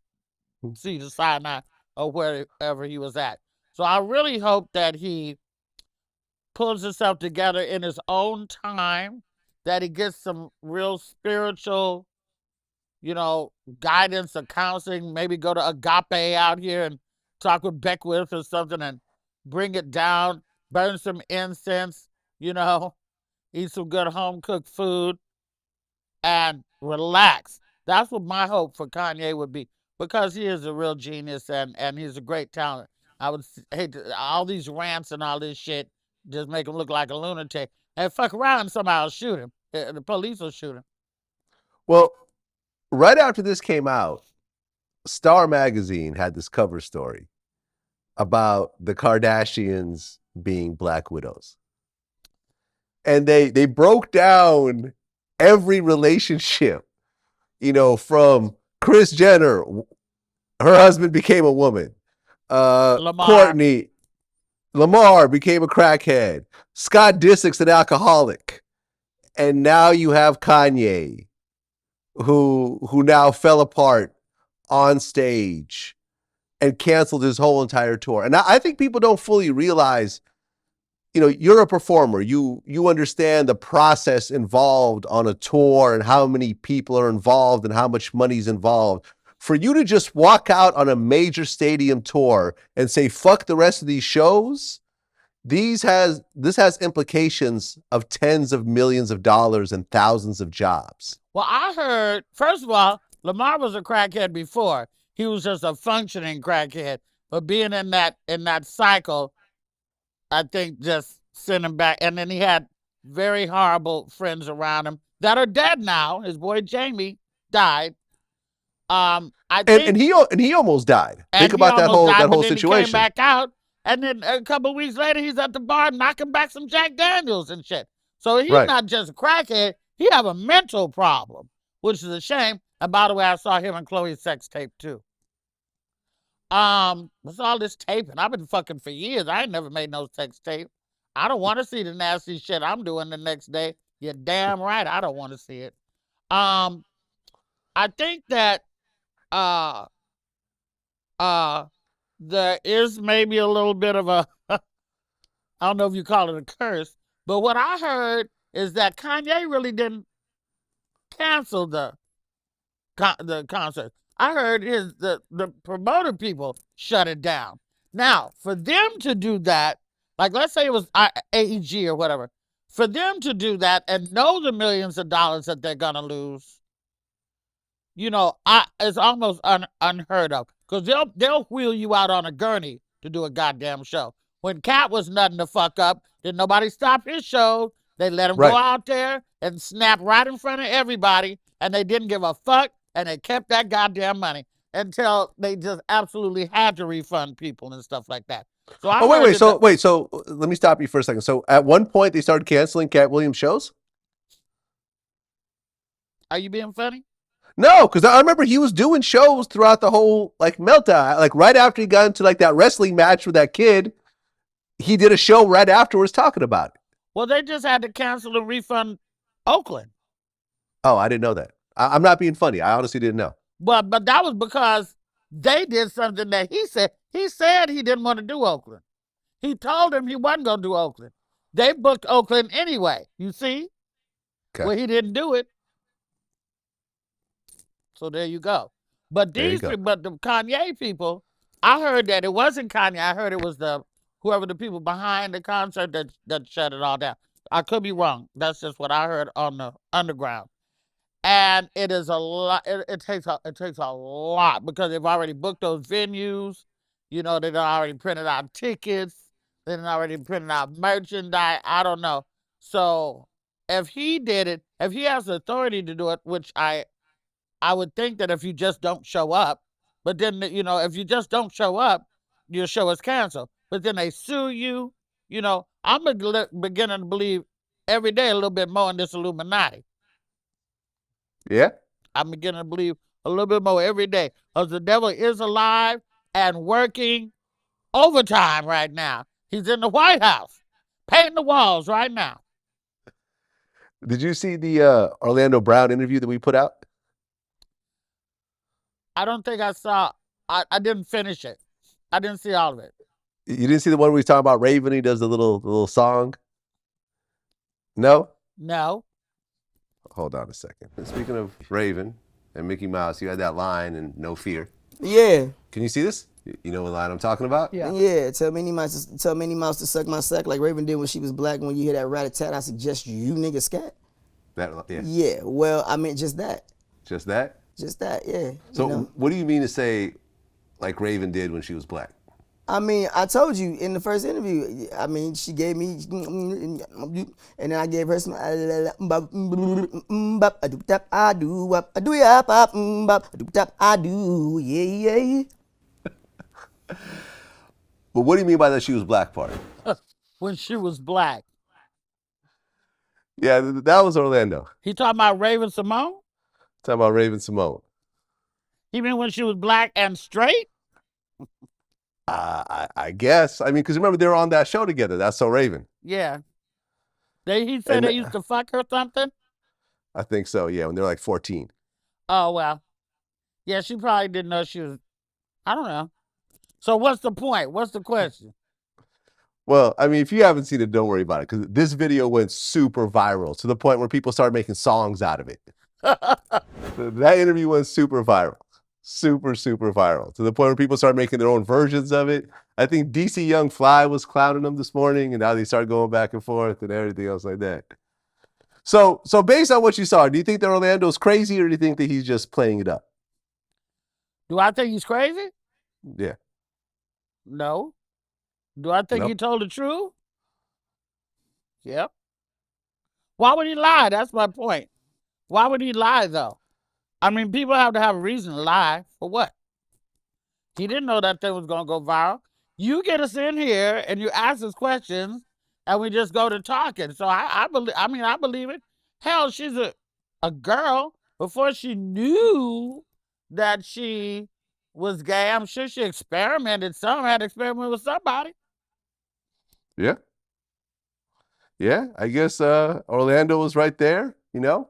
Cedar Sinai or wherever he was at. So I really hope that he pulls himself together in his own time, that he gets some real spiritual, you know, guidance or counseling, maybe go to Agape out here and talk with Beckwith or something and bring it down, burn some incense, you know, eat some good home cooked food and relax. That's what my hope for Kanye would be because he is a real genius and he's a great talent. I would hate to, all these rants and all this shit just make him look like a lunatic. And fuck around and somebody will shoot him. The police will shoot him. Well, right after this came out, Star Magazine had this cover story about the Kardashians being Black widows. And they broke down every relationship, you know, from Kris Jenner, her husband became a woman. Lamar. Lamar became a crackhead. Scott Disick's an alcoholic. And now you have Kanye, who now fell apart on stage and canceled his whole entire tour. And I think people don't fully realize you know, you're a performer. You understand the process involved on a tour and how many people are involved and how much money's involved. For you to just walk out on a major stadium tour and say fuck the rest of these shows, this has implications of tens of millions of dollars and thousands of jobs. Well, I heard, first of all, Lamar was a crackhead before. He was just a functioning crackhead. But being in that cycle, I think just sent him back. And then he had very horrible friends around him that are dead now. His boy Jamie died. I think, and he almost died. Think about that whole situation. He came back out, and then a couple of weeks later, he's at the bar knocking back some Jack Daniels and shit. So he's not just a crackhead; he have a mental problem, which is a shame. And by the way, I saw him and Chloe's sex tape too. What's all this taping? I've been fucking for years. I ain't never made no sex tape. I don't want to see the nasty shit I'm doing the next day. You're damn right. I don't want to see it. I think that there is maybe a little bit of a I don't know if you call it a curse, but what I heard is that Kanye really didn't cancel the concert. I heard the promoter people shut it down. Now, for them to do that, like let's say it was AEG or whatever, for them to do that and know the millions of dollars that they're gonna lose, you know, it's almost unheard of, because they'll wheel you out on a gurney to do a goddamn show. When Cat was nothing to fuck up, didn't nobody stop his show. They let him go out there and snap right in front of everybody, and they didn't give a fuck, and they kept that goddamn money until they just absolutely had to refund people and stuff like that. So wait. So let me stop you for a second. So at one point they started canceling Cat Williams shows? Are you being funny? No, because I remember he was doing shows throughout the whole like meltdown. Like right after he got into like that wrestling match with that kid, he did a show right afterwards talking about it. Well, they just had to cancel and refund Oakland. Oh, I didn't know that. I'm not being funny. I honestly didn't know. But that was because they did something that he said. He said he didn't want to do Oakland. He told him he wasn't going to do Oakland. They booked Oakland anyway, you see? Okay. Well, he didn't do it. So there you go. But the Kanye people, I heard that it wasn't Kanye. I heard it was whoever the people behind the concert that shut it all down. I could be wrong. That's just what I heard on the underground. And it is a lot. It takes a lot, because they've already booked those venues. You know, they've already printed out tickets. They've already printed out merchandise. I don't know. So if he did it, if he has the authority to do it, which I would think that if you just don't show up, but then, you know, if you just don't show up, your show is canceled. But then they sue you. You know, I'm beginning to believe every day a little bit more in this Illuminati. Yeah? I'm beginning to believe a little bit more every day, because the devil is alive and working overtime right now. He's in the White House, painting the walls right now. Did you see the Orlando Brown interview that we put out? I don't think I saw. I didn't finish it. I didn't see all of it. You didn't see the one where he's talking about Raven? He does the little song? No? No. Hold on a second. Speaking of Raven and Mickey Mouse, you had that line in No Fear. Yeah. Can you see this? You know what line I'm talking about? Yeah. Yeah. Tell Minnie Mouse to suck my sack like Raven did when she was black. When you hear that rat-a-tat, I suggest you niggas scat. Yeah. Yeah. Well, I meant just that. Just that? Just that. Yeah. So what do you mean to say like Raven did when she was black? I mean, I told you in the first interview. I mean, she gave me, and then I gave her some. I do, yeah. But what do you mean by that she was black part? When she was black. Yeah, that was Orlando. He talking about Raven Simone? Talking about Raven Simone. You mean when she was black and straight? I guess. I mean, because remember, they were on that show together. That's So Raven. Yeah. He said they used to fuck her something? I think so, yeah, when they were like 14. Oh, well. Yeah, she probably didn't know she was, I don't know. So what's the point? What's the question? Well, I mean, if you haven't seen it, don't worry about it, because this video went super viral to the point where people started making songs out of it. That interview went super viral. Super viral to the point where people started making their own versions of it. I think DC Young Fly was clowning them this morning, and now they start going back and forth and everything else like that. So based on what you saw, do you think that Orlando's crazy, or do you think that he's just playing it up? Do I think he's crazy? Yeah. No. Do I think Nope. he told the truth? Yep. Why would he lie? That's my point. Why would he lie, though? I mean, people have to have a reason to lie. For what? He didn't know that thing was going to go viral. You get us in here and you ask us questions and we just go to talking. So I believe it. Hell, she's a girl. Before she knew that she was gay, I'm sure she experimented. Some had experimented with somebody. Yeah. Yeah, I guess Orlando was right there, you know?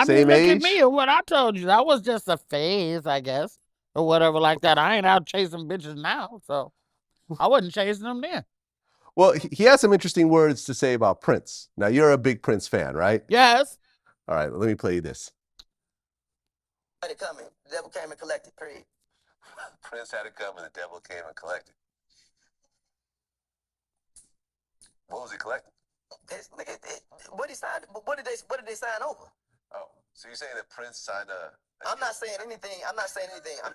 Same look age. at me and what I told you. That was just a phase, I guess, or whatever like that. I ain't out chasing bitches now, so I wasn't chasing them then. Well, he has some interesting words to say about Prince. Now, you're a big Prince fan, right? Yes. All right, let me play you this. Had it coming. The devil came and collected, period. Prince had it coming, the devil came and collected. What was he collecting? What did they sign over? Oh, so you're saying that Prince signed a I'm not saying anything. I'm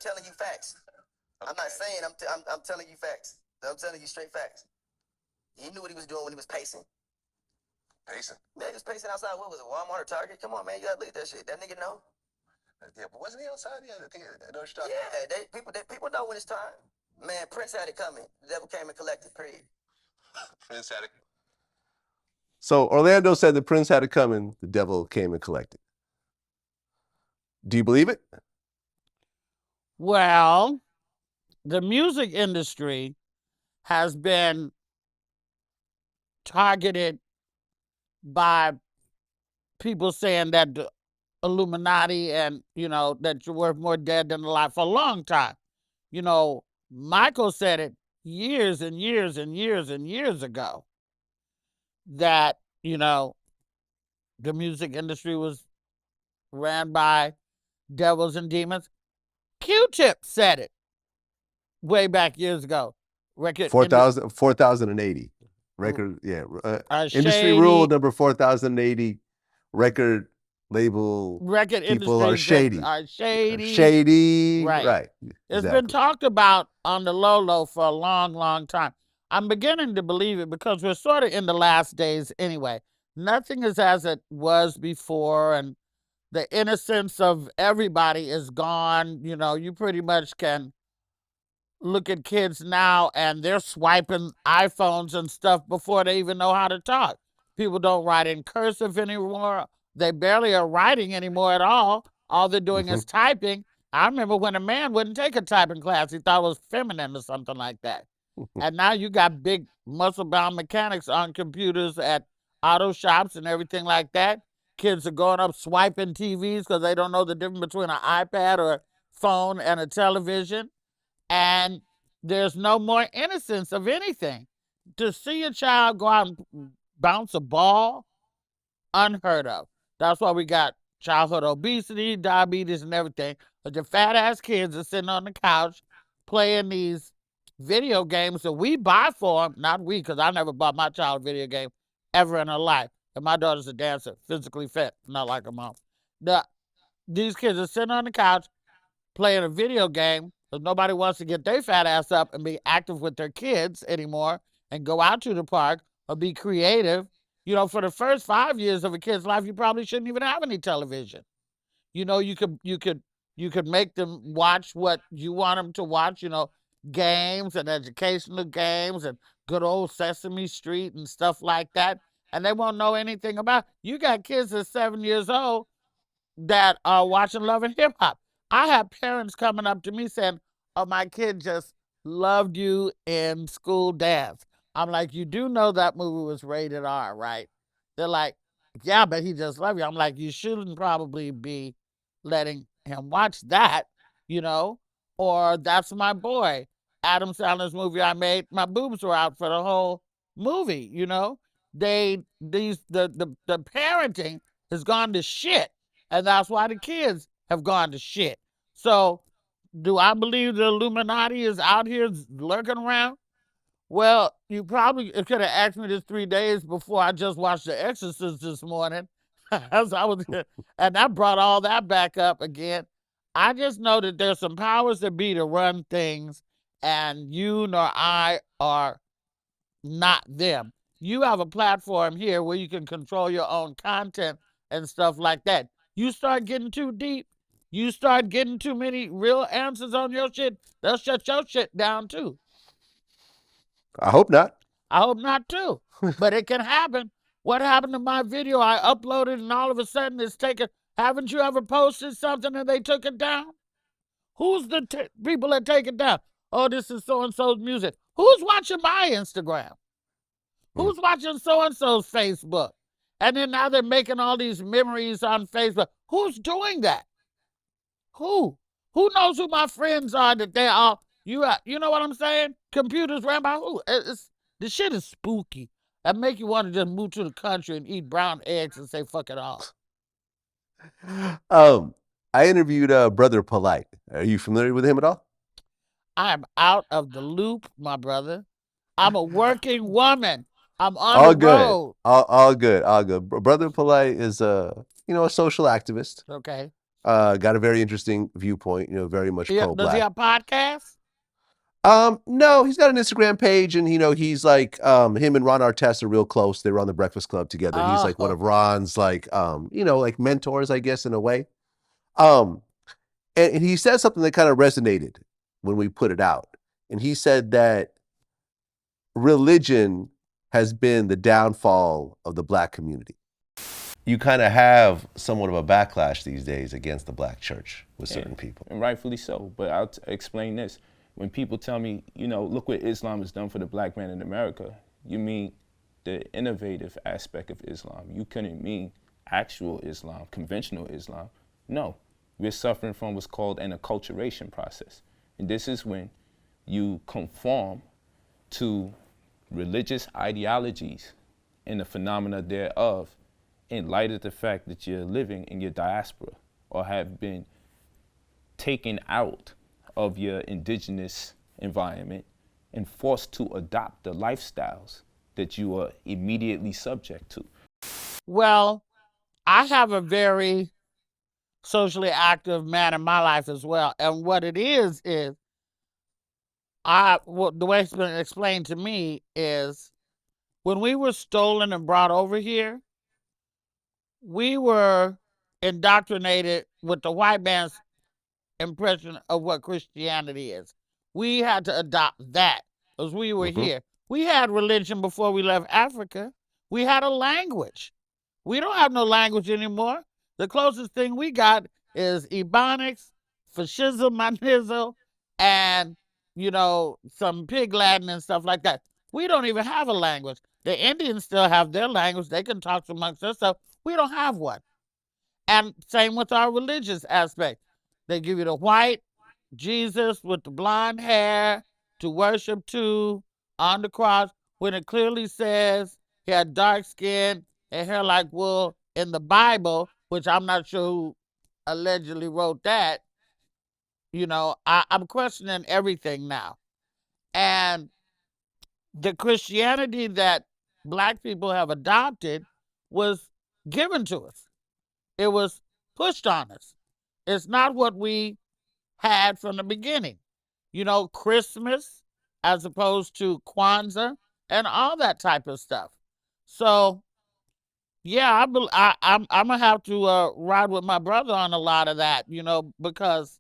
telling you facts. Okay. I'm not saying I'm telling you facts. I'm telling you straight facts. He knew what he was doing when he was pacing. Pacing? Man, he was pacing outside. What was it, Walmart or Target? Come on, man, you gotta look at that shit. That nigga know. Yeah, but wasn't he outside? Yeah, I know what you're talking Yeah, people know when it's time. Man, Prince had it coming. The devil came and collected, period. Prince had it. So Orlando said the Prince had it coming, the devil came and collected. Do you believe it? Well, the music industry has been targeted by people saying that the Illuminati and, that you're worth more dead than alive for a long time. Michael said it years and years and years and years ago that, the music industry was ran by devils and demons. Q-Tip said it way back years ago. Record 4,080. Record, yeah. Industry shady, rule number 4,080. Record label. Record people are industry shady. Shady. Right. It's been talked about on the low for a long, long time. I'm beginning to believe it because we're sort of in the last days anyway. Nothing is as it was before, and the innocence of everybody is gone. You pretty much can look at kids now and they're swiping iPhones and stuff before they even know how to talk. People don't write in cursive anymore. They barely are writing anymore at all. All they're doing is typing. I remember when a man wouldn't take a typing class. He thought it was feminine or something like that. And now you got big muscle-bound mechanics on computers at auto shops and everything like that. Kids are going up swiping TVs because they don't know the difference between an iPad or a phone and a television. And there's no more innocence of anything. To see a child go out and bounce a ball, unheard of. That's why we got childhood obesity, diabetes, and everything. But the fat-ass kids are sitting on the couch playing these video games that we buy for them. Not we, because I never bought my child a video game ever in her life. And my daughter's a dancer, physically fit, not like her mom. These kids are sitting on the couch playing a video game because nobody wants to get their fat ass up and be active with their kids anymore and go out to the park or be creative. For the first 5 years of a kid's life, you probably shouldn't even have any television. You could make them watch what you want them to watch, games and educational games and good old Sesame Street and stuff like that. And they won't know anything about. You got kids that's 7 years old that are watching Love and Hip Hop. I have parents coming up to me saying, "Oh, my kid just loved you in School Dance." I'm like, "You do know that movie was rated R, right?" They're like, "Yeah, but he just loved you." I'm like, "You shouldn't probably be letting him watch that, or That's My Boy." Adam Sandler's movie I made, my boobs were out for the whole movie. You know, the parenting has gone to shit, and that's why the kids have gone to shit. So, do I believe the Illuminati is out here lurking around? Well, you probably could have asked me this 3 days before I just watched The Exorcist this morning. As I was, and that brought all that back up again. I just know that there's some powers that be to run things, and you nor I are not them. You have a platform here where you can control your own content and stuff like that. You start getting too deep, you start getting too many real answers on your shit, they'll shut your shit down too. I hope not. I hope not too, but it can happen. What happened to my video? I uploaded and all of a sudden it's taken. Haven't you ever posted something and they took it down? Who's the people that take it down? Oh, this is so-and-so's music. Who's watching my Instagram? Who's watching so-and-so's Facebook? And then now they're making all these memories on Facebook. Who's doing that? Who? Who knows who my friends are that they all, you know what I'm saying? Computers ran by who? The shit is spooky. That make you want to just move to the country and eat brown eggs and say fuck it all. I interviewed Brother Polite. Are you familiar with him at all? I'm out of the loop, my brother. I'm a working woman. I'm on All the good. road. All good. All good. Brother Polite is a social activist. Okay. Got a very interesting viewpoint. Very much pro-black. Does he have podcasts? No, he's got an Instagram page, and he's like him and Ron Artest are real close. They were on the Breakfast Club together. He's like one of Ron's like mentors, I guess, in a way. And he said something that kind of resonated when we put it out. And he said that religion has been the downfall of the black community. You kind of have somewhat of a backlash these days against the black church with certain people. And rightfully so. But I'll explain this. When people tell me, look what Islam has done for the black man in America, you mean the innovative aspect of Islam. You couldn't mean actual Islam, conventional Islam. No, we're suffering from what's called an acculturation process. And this is when you conform to religious ideologies and the phenomena thereof in light of the fact that you're living in your diaspora or have been taken out of your indigenous environment and forced to adopt the lifestyles that you are immediately subject to. Well, I have a very socially active man in my life as well. And what it is the way it's been explained to me is when we were stolen and brought over here, we were indoctrinated with the white man's impression of what Christianity is. We had to adopt that because we were here. We had religion before we left Africa. We had a language. We don't have no language anymore. The closest thing we got is Ebonics, fascism, manizo, and some pig Latin and stuff like that. We don't even have a language. The Indians still have their language. They can talk amongst themselves. We don't have one. And same with our religious aspect. They give you the white Jesus with the blonde hair to worship to on the cross when it clearly says he had dark skin and hair like wool in the Bible, which I'm not sure who allegedly wrote that. I'm questioning everything now. And the Christianity that black people have adopted was given to us. It was pushed on us. It's not what we had from the beginning. Christmas as opposed to Kwanzaa and all that type of stuff. So, yeah, I'm going to have to ride with my brother on a lot of that, because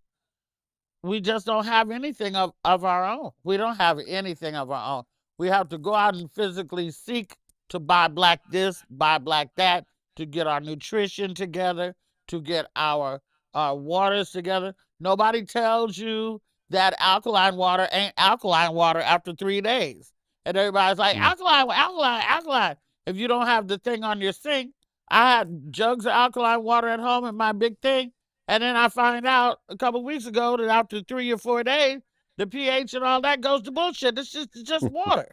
we just don't have anything of our own. We don't have anything of our own. We have to go out and physically seek to buy black this, buy black that, to get our nutrition together, to get our waters together. Nobody tells you that alkaline water ain't alkaline water after 3 days. And everybody's like, alkaline. If you don't have the thing on your sink, I had jugs of alkaline water at home in my big thing. And then I find out a couple weeks ago that after 3 or 4 days, the pH and all that goes to bullshit. It's just water.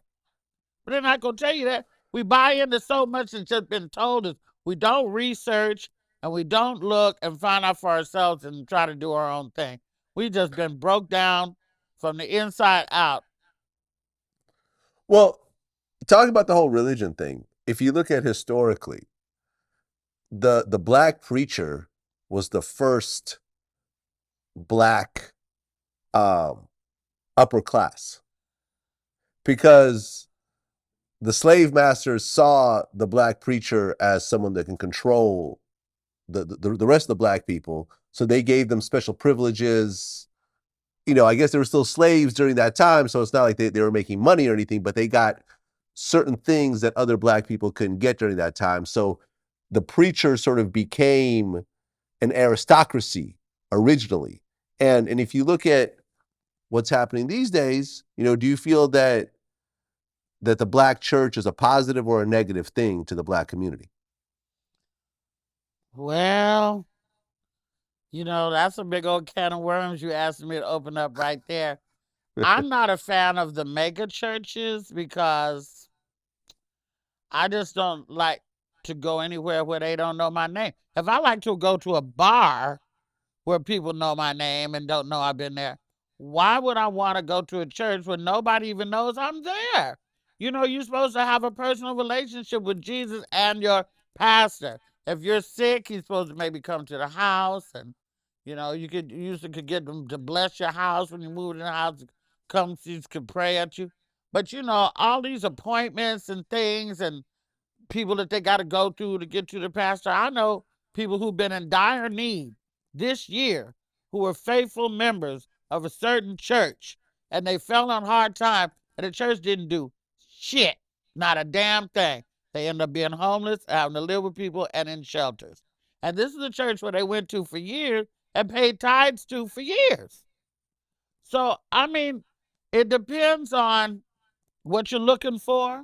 But they're not going to tell you that. We buy into so much that's just been told us. We don't research and we don't look and find out for ourselves and try to do our own thing. We just been broke down from the inside out. Well, talking about the whole religion thing, if you look at historically, the black preacher was the first black upper class, because the slave masters saw the black preacher as someone that can control the rest of the black people, so they gave them special privileges. You know, I guess they were still slaves during that time, so it's not like they were making money or anything, but they got certain things that other black people couldn't get during that time. So the preacher sort of became an aristocracy originally. And if you look at what's happening these days, you know, do you feel that the black church is a positive or a negative thing to the black community? Well, you know, that's a big old can of worms you asked me to open up right there. I'm not a fan of the mega churches because I just don't like to go anywhere where they don't know my name. If I like to go to a bar where people know my name and don't know I've been there, why would I want to go to a church where nobody even knows I'm there? You know, you're supposed to have a personal relationship with Jesus and your pastor. If you're sick, he's supposed to maybe come to the house, and you know, you usually could get them to bless your house when you move in the house. Come, he could pray at you. But you know, all these appointments and things and people that they got to go through to get to the pastor. I know people who've been in dire need this year who were faithful members of a certain church, and they fell on hard time, and the church didn't do shit, not a damn thing. They ended up being homeless, having to live with people, and in shelters. And this is a church where they went to for years and paid tithes to for years. So, I mean, it depends on what you're looking for.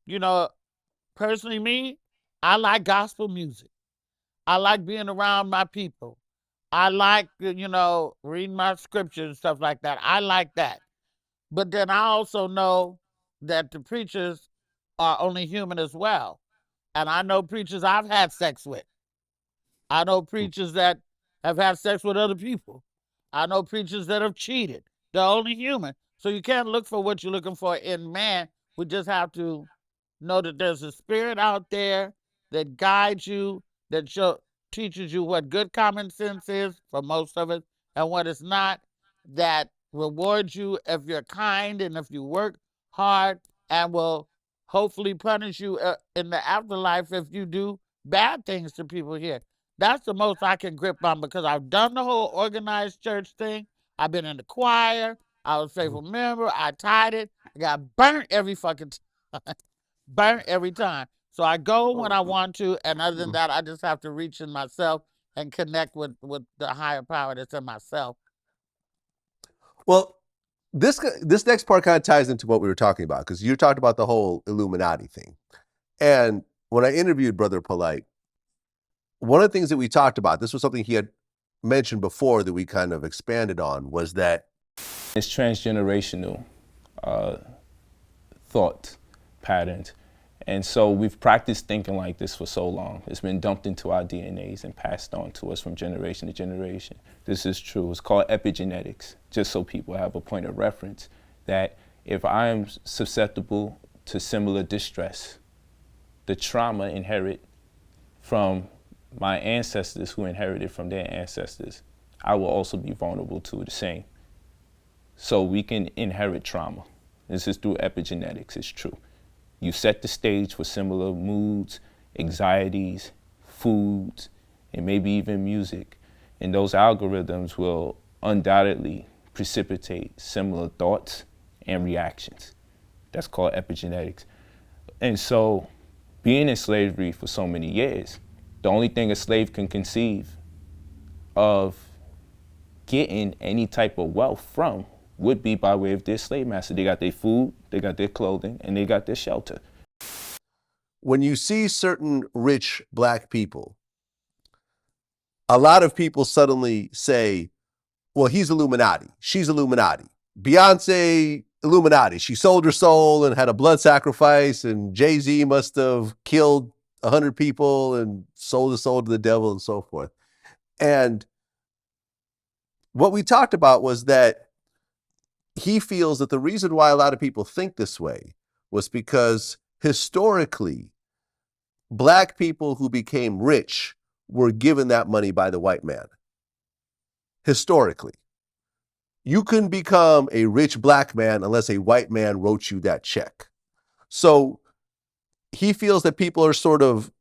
You know, personally, me, I like gospel music. I like being around my people. I like, you know, reading my scriptures and stuff like that. I like that. But then I also know that the preachers are only human as well. And I know preachers I've had sex with. I know preachers that have had sex with other people. I know preachers that have cheated. They're only human. So you can't look for what you're looking for in man. We just have to know that there's a spirit out there that guides you, that teaches you what good common sense is for most of it and what it's not, that rewards you if you're kind and if you work hard, and will hopefully punish you in the afterlife if you do bad things to people here. That's the most I can grip on, because I've done the whole organized church thing. I've been in the choir. I was a faithful member. I tied it. I got burnt every fucking time. Burnt every time. So I go when I want to, and other than that, I just have to reach in myself and connect with the higher power that's in myself. Well, this next part kind of ties into what we were talking about, because you talked about the whole Illuminati thing. And when I interviewed Brother Polite, one of the things that we talked about, this was something he had mentioned before that we kind of expanded on, was that it's transgenerational thought patterns. And so we've practiced thinking like this for so long. It's been dumped into our DNAs and passed on to us from generation to generation. This is true. It's called epigenetics, just so people have a point of reference, that if I am susceptible to similar distress, the trauma inherit from my ancestors who inherited from their ancestors, I will also be vulnerable to the same. So we can inherit trauma. This is through epigenetics, it's true. You set the stage for similar moods, anxieties, foods, and maybe even music. And those algorithms will undoubtedly precipitate similar thoughts and reactions. That's called epigenetics. And so being in slavery for so many years, the only thing a slave can conceive of getting any type of wealth from would be by way of their slave master. They got their food, they got their clothing, and they got their shelter. When you see certain rich black people, a lot of people suddenly say, well, he's Illuminati. She's Illuminati. Beyonce, Illuminati. She sold her soul and had a blood sacrifice, and Jay-Z must have killed 100 people and sold his soul to the devil and so forth. And what we talked about was that he feels that the reason why a lot of people think this way was because historically, Black people who became rich were given that money by the white man. Historically. You couldn't become a rich Black man unless a white man wrote you that check. So he feels that people are sort of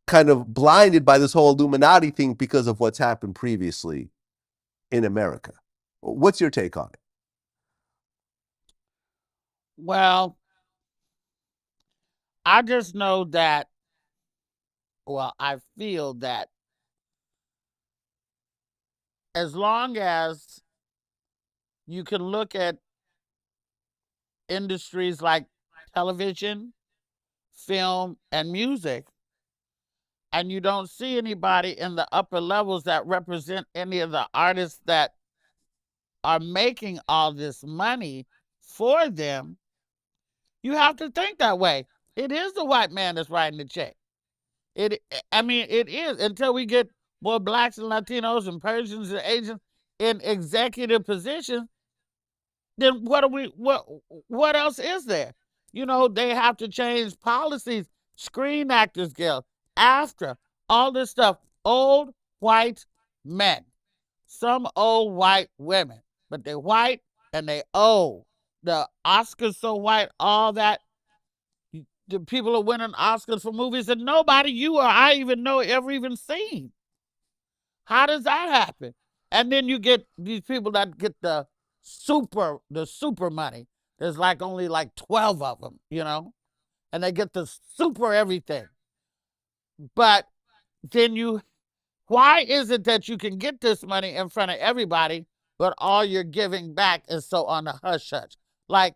kind of blinded by this whole Illuminati thing because of what's happened previously in America. What's your take on it? Well, I just know that, well, I feel that as long as you can look at industries like television, film, and music, and you don't see anybody in the upper levels that represent any of the artists that are making all this money for them, you have to think that way. It is the white man that's writing the check. It is, until we get more Blacks and Latinos and Persians and Asians in executive positions. Then what else is there? You know, they have to change policies. Screen Actors Guild, AFTRA, all this stuff. Old white men, some old white women, but they're white and they old. The Oscars so white, all that. The people are winning Oscars for movies that nobody, you or I, even know ever even seen. How does that happen? And then you get these people that get the super money. There's like only like 12 of them, you know, and they get the super everything. But then why is it that you can get this money in front of everybody, but all you're giving back is so on the hush hush? Like,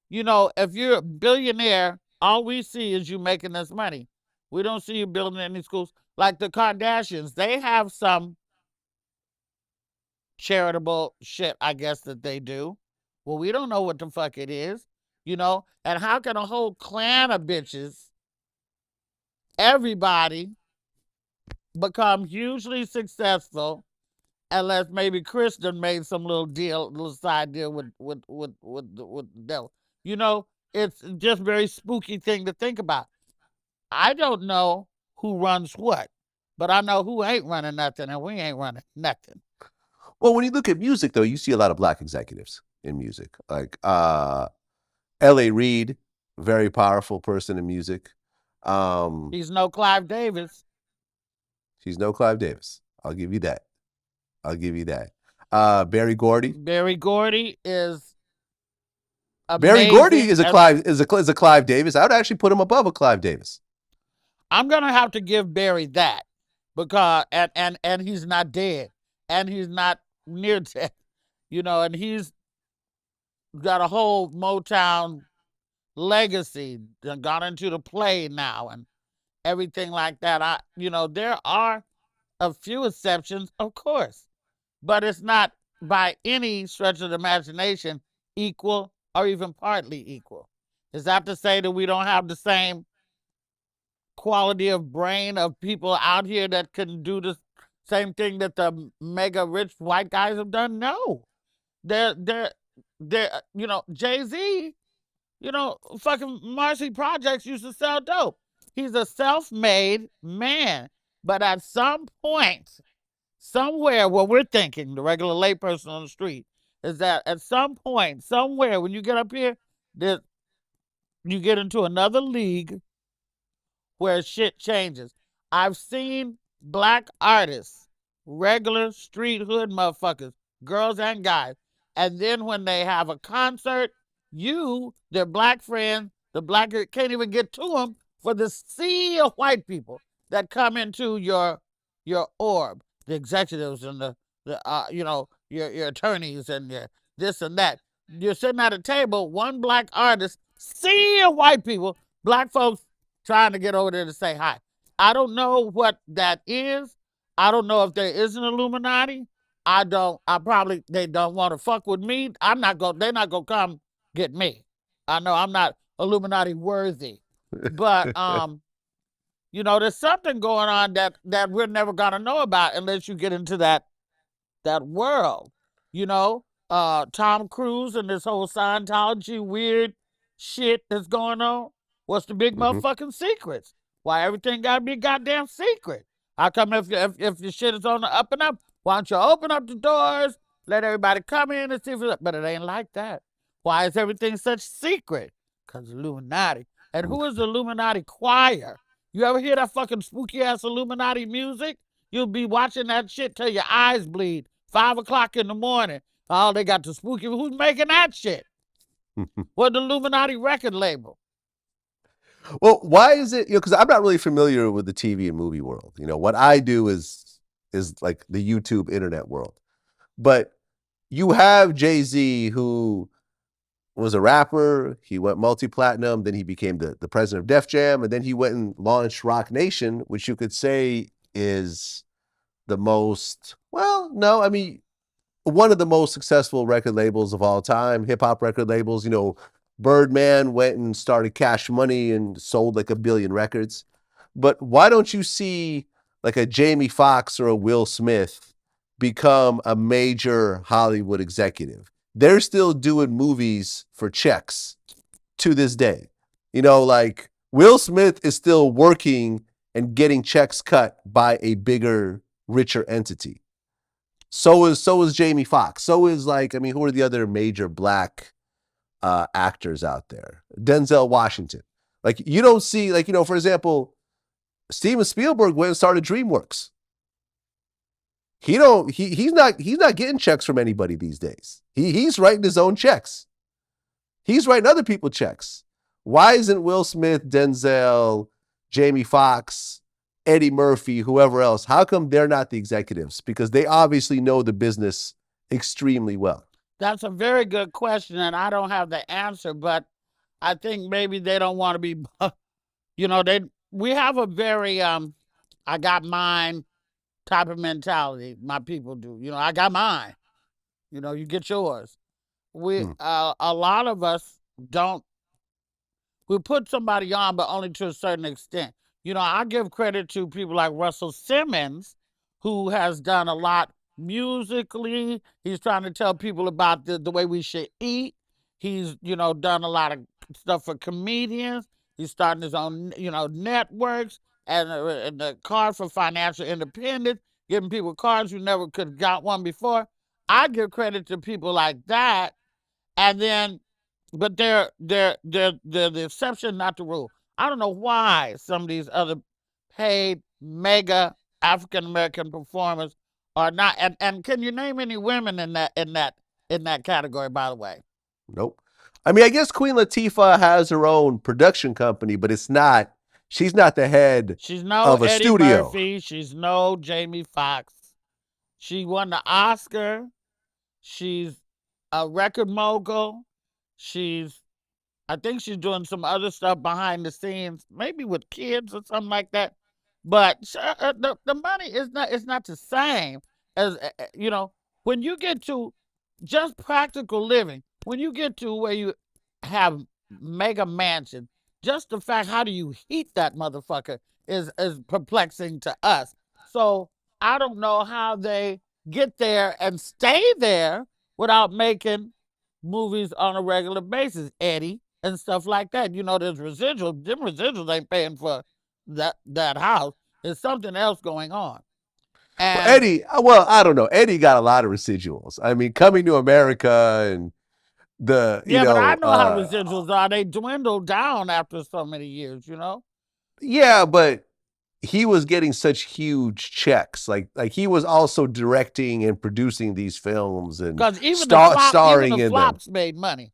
you know, if you're a billionaire, all we see is you making this money. We don't see you building any schools. Like the Kardashians, they have some charitable shit, I guess, that they do. Well, we don't know what the fuck it is, you know? And how can a whole clan of bitches, everybody, become hugely successful unless maybe Kristen made some little side deal with the devil? You know, it's just very spooky thing to think about. I don't know who runs what, but I know who ain't running nothing, and we ain't running nothing. Well, when you look at music, though, you see a lot of Black executives in music. Like L.A. Reid, very powerful person in music. He's no Clive Davis. She's no Clive Davis. I'll give you that. Berry Gordy. Berry Gordy is Berry Gordy is a amazing. Clive Davis. I would actually put him above a Clive Davis. I'm gonna have to give Barry that, because and he's not dead, and he's not near death, you know, and he's got a whole Motown legacy, gone into the play now and everything like that. There are a few exceptions, of course, but it's not by any stretch of the imagination equal or even partly equal. Is that to say that we don't have the same quality of brain of people out here that can do the same thing that the mega rich white guys have done? No. They're Jay-Z, fucking Marcy Projects used to sell dope. He's a self-made man. But at some point, somewhere, what we're thinking, the regular layperson on the street, is that at some point, somewhere, when you get up here, you get into another league where shit changes. I've seen Black artists, regular street hood motherfuckers, girls and guys, and then when they have a concert, their Black friend, the Black can't even get to them for the sea of white people that come into your orb, the executives and your attorneys and your this and that. You're sitting at a table, one Black artist, sea of white people, Black folks trying to get over there to say hi. I don't know what that is. I don't know if there is an Illuminati. I probably, they don't want to fuck with me. They're not going to come get me. I know I'm not Illuminati worthy, but, you know, there's something going on that we're never going to know about unless you get into that world, you know. Tom Cruise and this whole Scientology weird shit that's going on. What's the big motherfucking secrets? Why everything gotta be goddamn secret? How come if the shit is on the up and up, why don't you open up the doors, let everybody come in and see if it's, but it ain't like that. Why is everything such secret? Because Illuminati. And who is the Illuminati choir? You ever hear that fucking spooky ass Illuminati music? You'll be watching that shit till your eyes bleed. 5 o'clock in the morning. Oh, they got the spooky. Who's making that shit? What, the Illuminati record label? Well, why is it? You know, because I'm not really familiar with the TV and movie world. You know, what I do is like the YouTube internet world. But you have Jay-Z, who was a rapper. He went multi-platinum. Then he became the president of Def Jam, and then he went and launched Rock Nation, which you could say is the most, well, no, I mean, one of the most successful record labels of all time, hip hop record labels. You know, Birdman went and started Cash Money and sold like 1 billion records. But why don't you see like a Jamie Foxx or a Will Smith become a major Hollywood executive? They're still doing movies for checks to this day. You know, like Will Smith is still working and getting checks cut by a bigger, richer entity. So is Jamie Foxx. So is, like, I mean, who are the other major black actors out there? Denzel Washington. Like, you don't see, like, you know, for example, Steven Spielberg went and started DreamWorks. He's not getting checks from anybody these days. He's writing his own checks. He's writing other people's checks. Why isn't Will Smith, Denzel, Jamie Foxx, Eddie Murphy, whoever else, how come they're not the executives? Because they obviously know the business extremely well. That's a very good question, and I don't have the answer, but I think maybe they don't want to be, you know, we have a very, I got mine type of mentality. My people do. You know, I got mine. You know, you get yours. A lot of us don't, we put somebody on, but only to a certain extent. You know, I give credit to people like Russell Simmons, who has done a lot musically. He's trying to tell people about the way we should eat. He's, you know, done a lot of stuff for comedians. He's starting his own, you know, networks and the card for financial independence, giving people cards who never could have got one before. I give credit to people like that. And then, but they're the exception, not the rule. I don't know why some of these other paid mega African American performers are not. And can you name any women in that category? By the way, nope. I mean, I guess Queen Latifah has her own production company, but it's not. She's not the head. She's no of a Eddie studio. Murphy. She's no Jamie Foxx. She won the Oscar. She's a record mogul. I think she's doing some other stuff behind the scenes, maybe with kids or something like that. But the money is not the same as, you know, when you get to just practical living, when you get to where you have mega mansion, just the fact, how do you heat that motherfucker is perplexing to us. So I don't know how they get there and stay there without making movies on a regular basis, Eddie, and stuff like that. You know, there's residuals. Them residuals ain't paying for that house. There's something else going on. And well, Eddie, well, I don't know. Eddie got a lot of residuals. I mean, Coming to America and the, you know. But I know how residuals are. They dwindle down after so many years, you know? Yeah, but he was getting such huge checks. Like he was also directing and producing these films and starring even the in flops them. made money.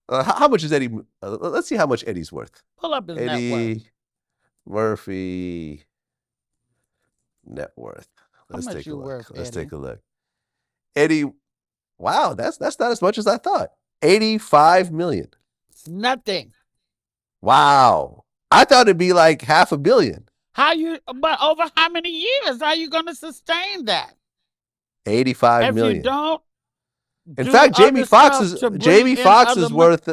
How much is Eddie? Let's see how much Eddie's worth. Pull up his net worth. Eddie Murphy net worth. Let's take a look. Worth, Let's Eddie? take a look. Eddie, wow, that's not as much as I thought. 85 million. It's nothing. Wow. I thought it'd be like $500 million. But over how many years are you going to sustain that? 85 If you million. don't In do fact, other stuff to bring in Foxx other is worth.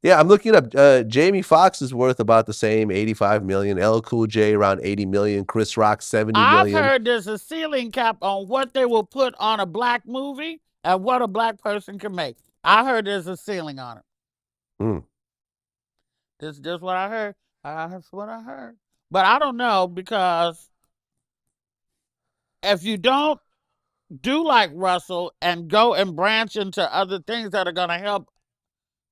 Yeah, I'm looking up. Jamie Foxx is worth about the same, 85 million. L Cool J around 80 million. Chris Rock 70 I've million. heard there's a ceiling cap on what they will put on a black movie and what a black person can make. I heard there's a ceiling on it. Mm. This is just what I heard. That's what I heard. But I don't know, because if you don't do like Russell and go and branch into other things that are going to help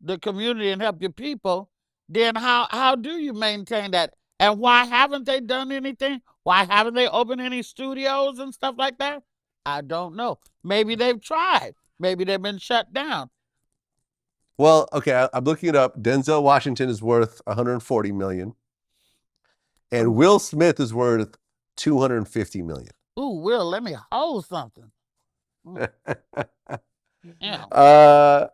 the community and help your people, then how do you maintain that? And why haven't they done anything? Why haven't they opened any studios and stuff like that? I don't know. Maybe they've tried. Maybe they've been shut down. Well, okay, I'm looking it up. Denzel Washington is worth 140 million. And Will Smith is worth 250 million. Ooh, Will, let me hold something. Yeah.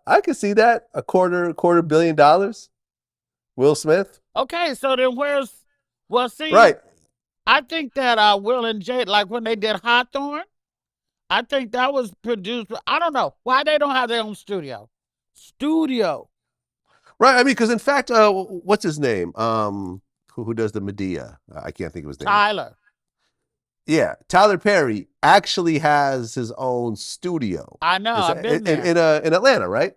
I could see that. A quarter $2 billion. Will Smith. Okay, so then well, see, Right. I think that Will and Jade, like when they did Hawthorne, I think that was produced. I don't know why they don't have their own studio. Right. I mean, because in fact, what's his name? Who does the Medea? I can't think of his name. Tyler. Yeah, Tyler Perry actually has his own studio. I know. I've been there. In Atlanta, right?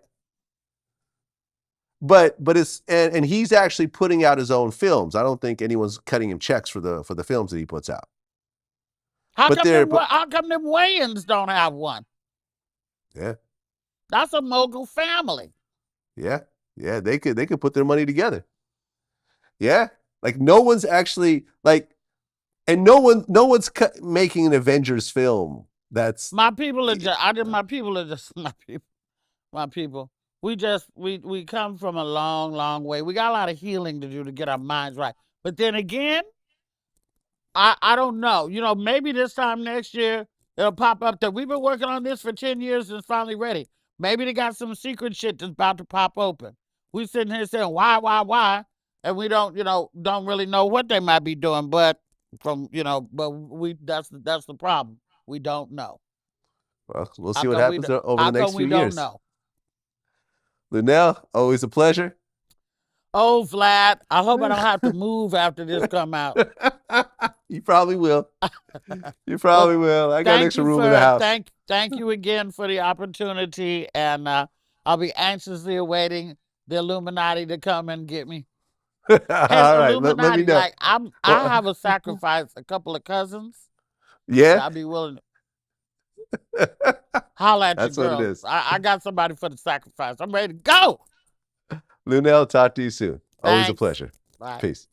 But it's and he's actually putting out his own films. I don't think anyone's cutting him checks for the films that he puts out. How come them Wayans don't have one? Yeah. That's a mogul family. Yeah. Yeah, they could put their money together. Yeah. Like no one's actually like, and no one's making an Avengers film. That's my people are just my people. We come from a long, long way. We got a lot of healing to do to get our minds right. But then again, I don't know. You know, maybe this time next year it'll pop up that we've been working on this for 10 years and it's finally ready. Maybe they got some secret shit that's about to pop open. We sitting here saying why, and we don't really know what they might be doing, but that's the problem. We don't know. Well, we'll see what happens over the next few years. Don't know. Luenell, always a pleasure. Oh, Vlad, I hope I don't have to move after this come out. You probably will. You probably will. I got an extra room in the house. Thank you again for the opportunity, and I'll be anxiously awaiting the Illuminati to come and get me. All right, let me know. Like I have a sacrifice, a couple of cousins. Yeah, I'll be willing to holla at That's you, girls. what it is. I got somebody for the sacrifice. I'm ready to go. Luenell, talk to you soon. Always a Thanks. pleasure. Bye. Peace.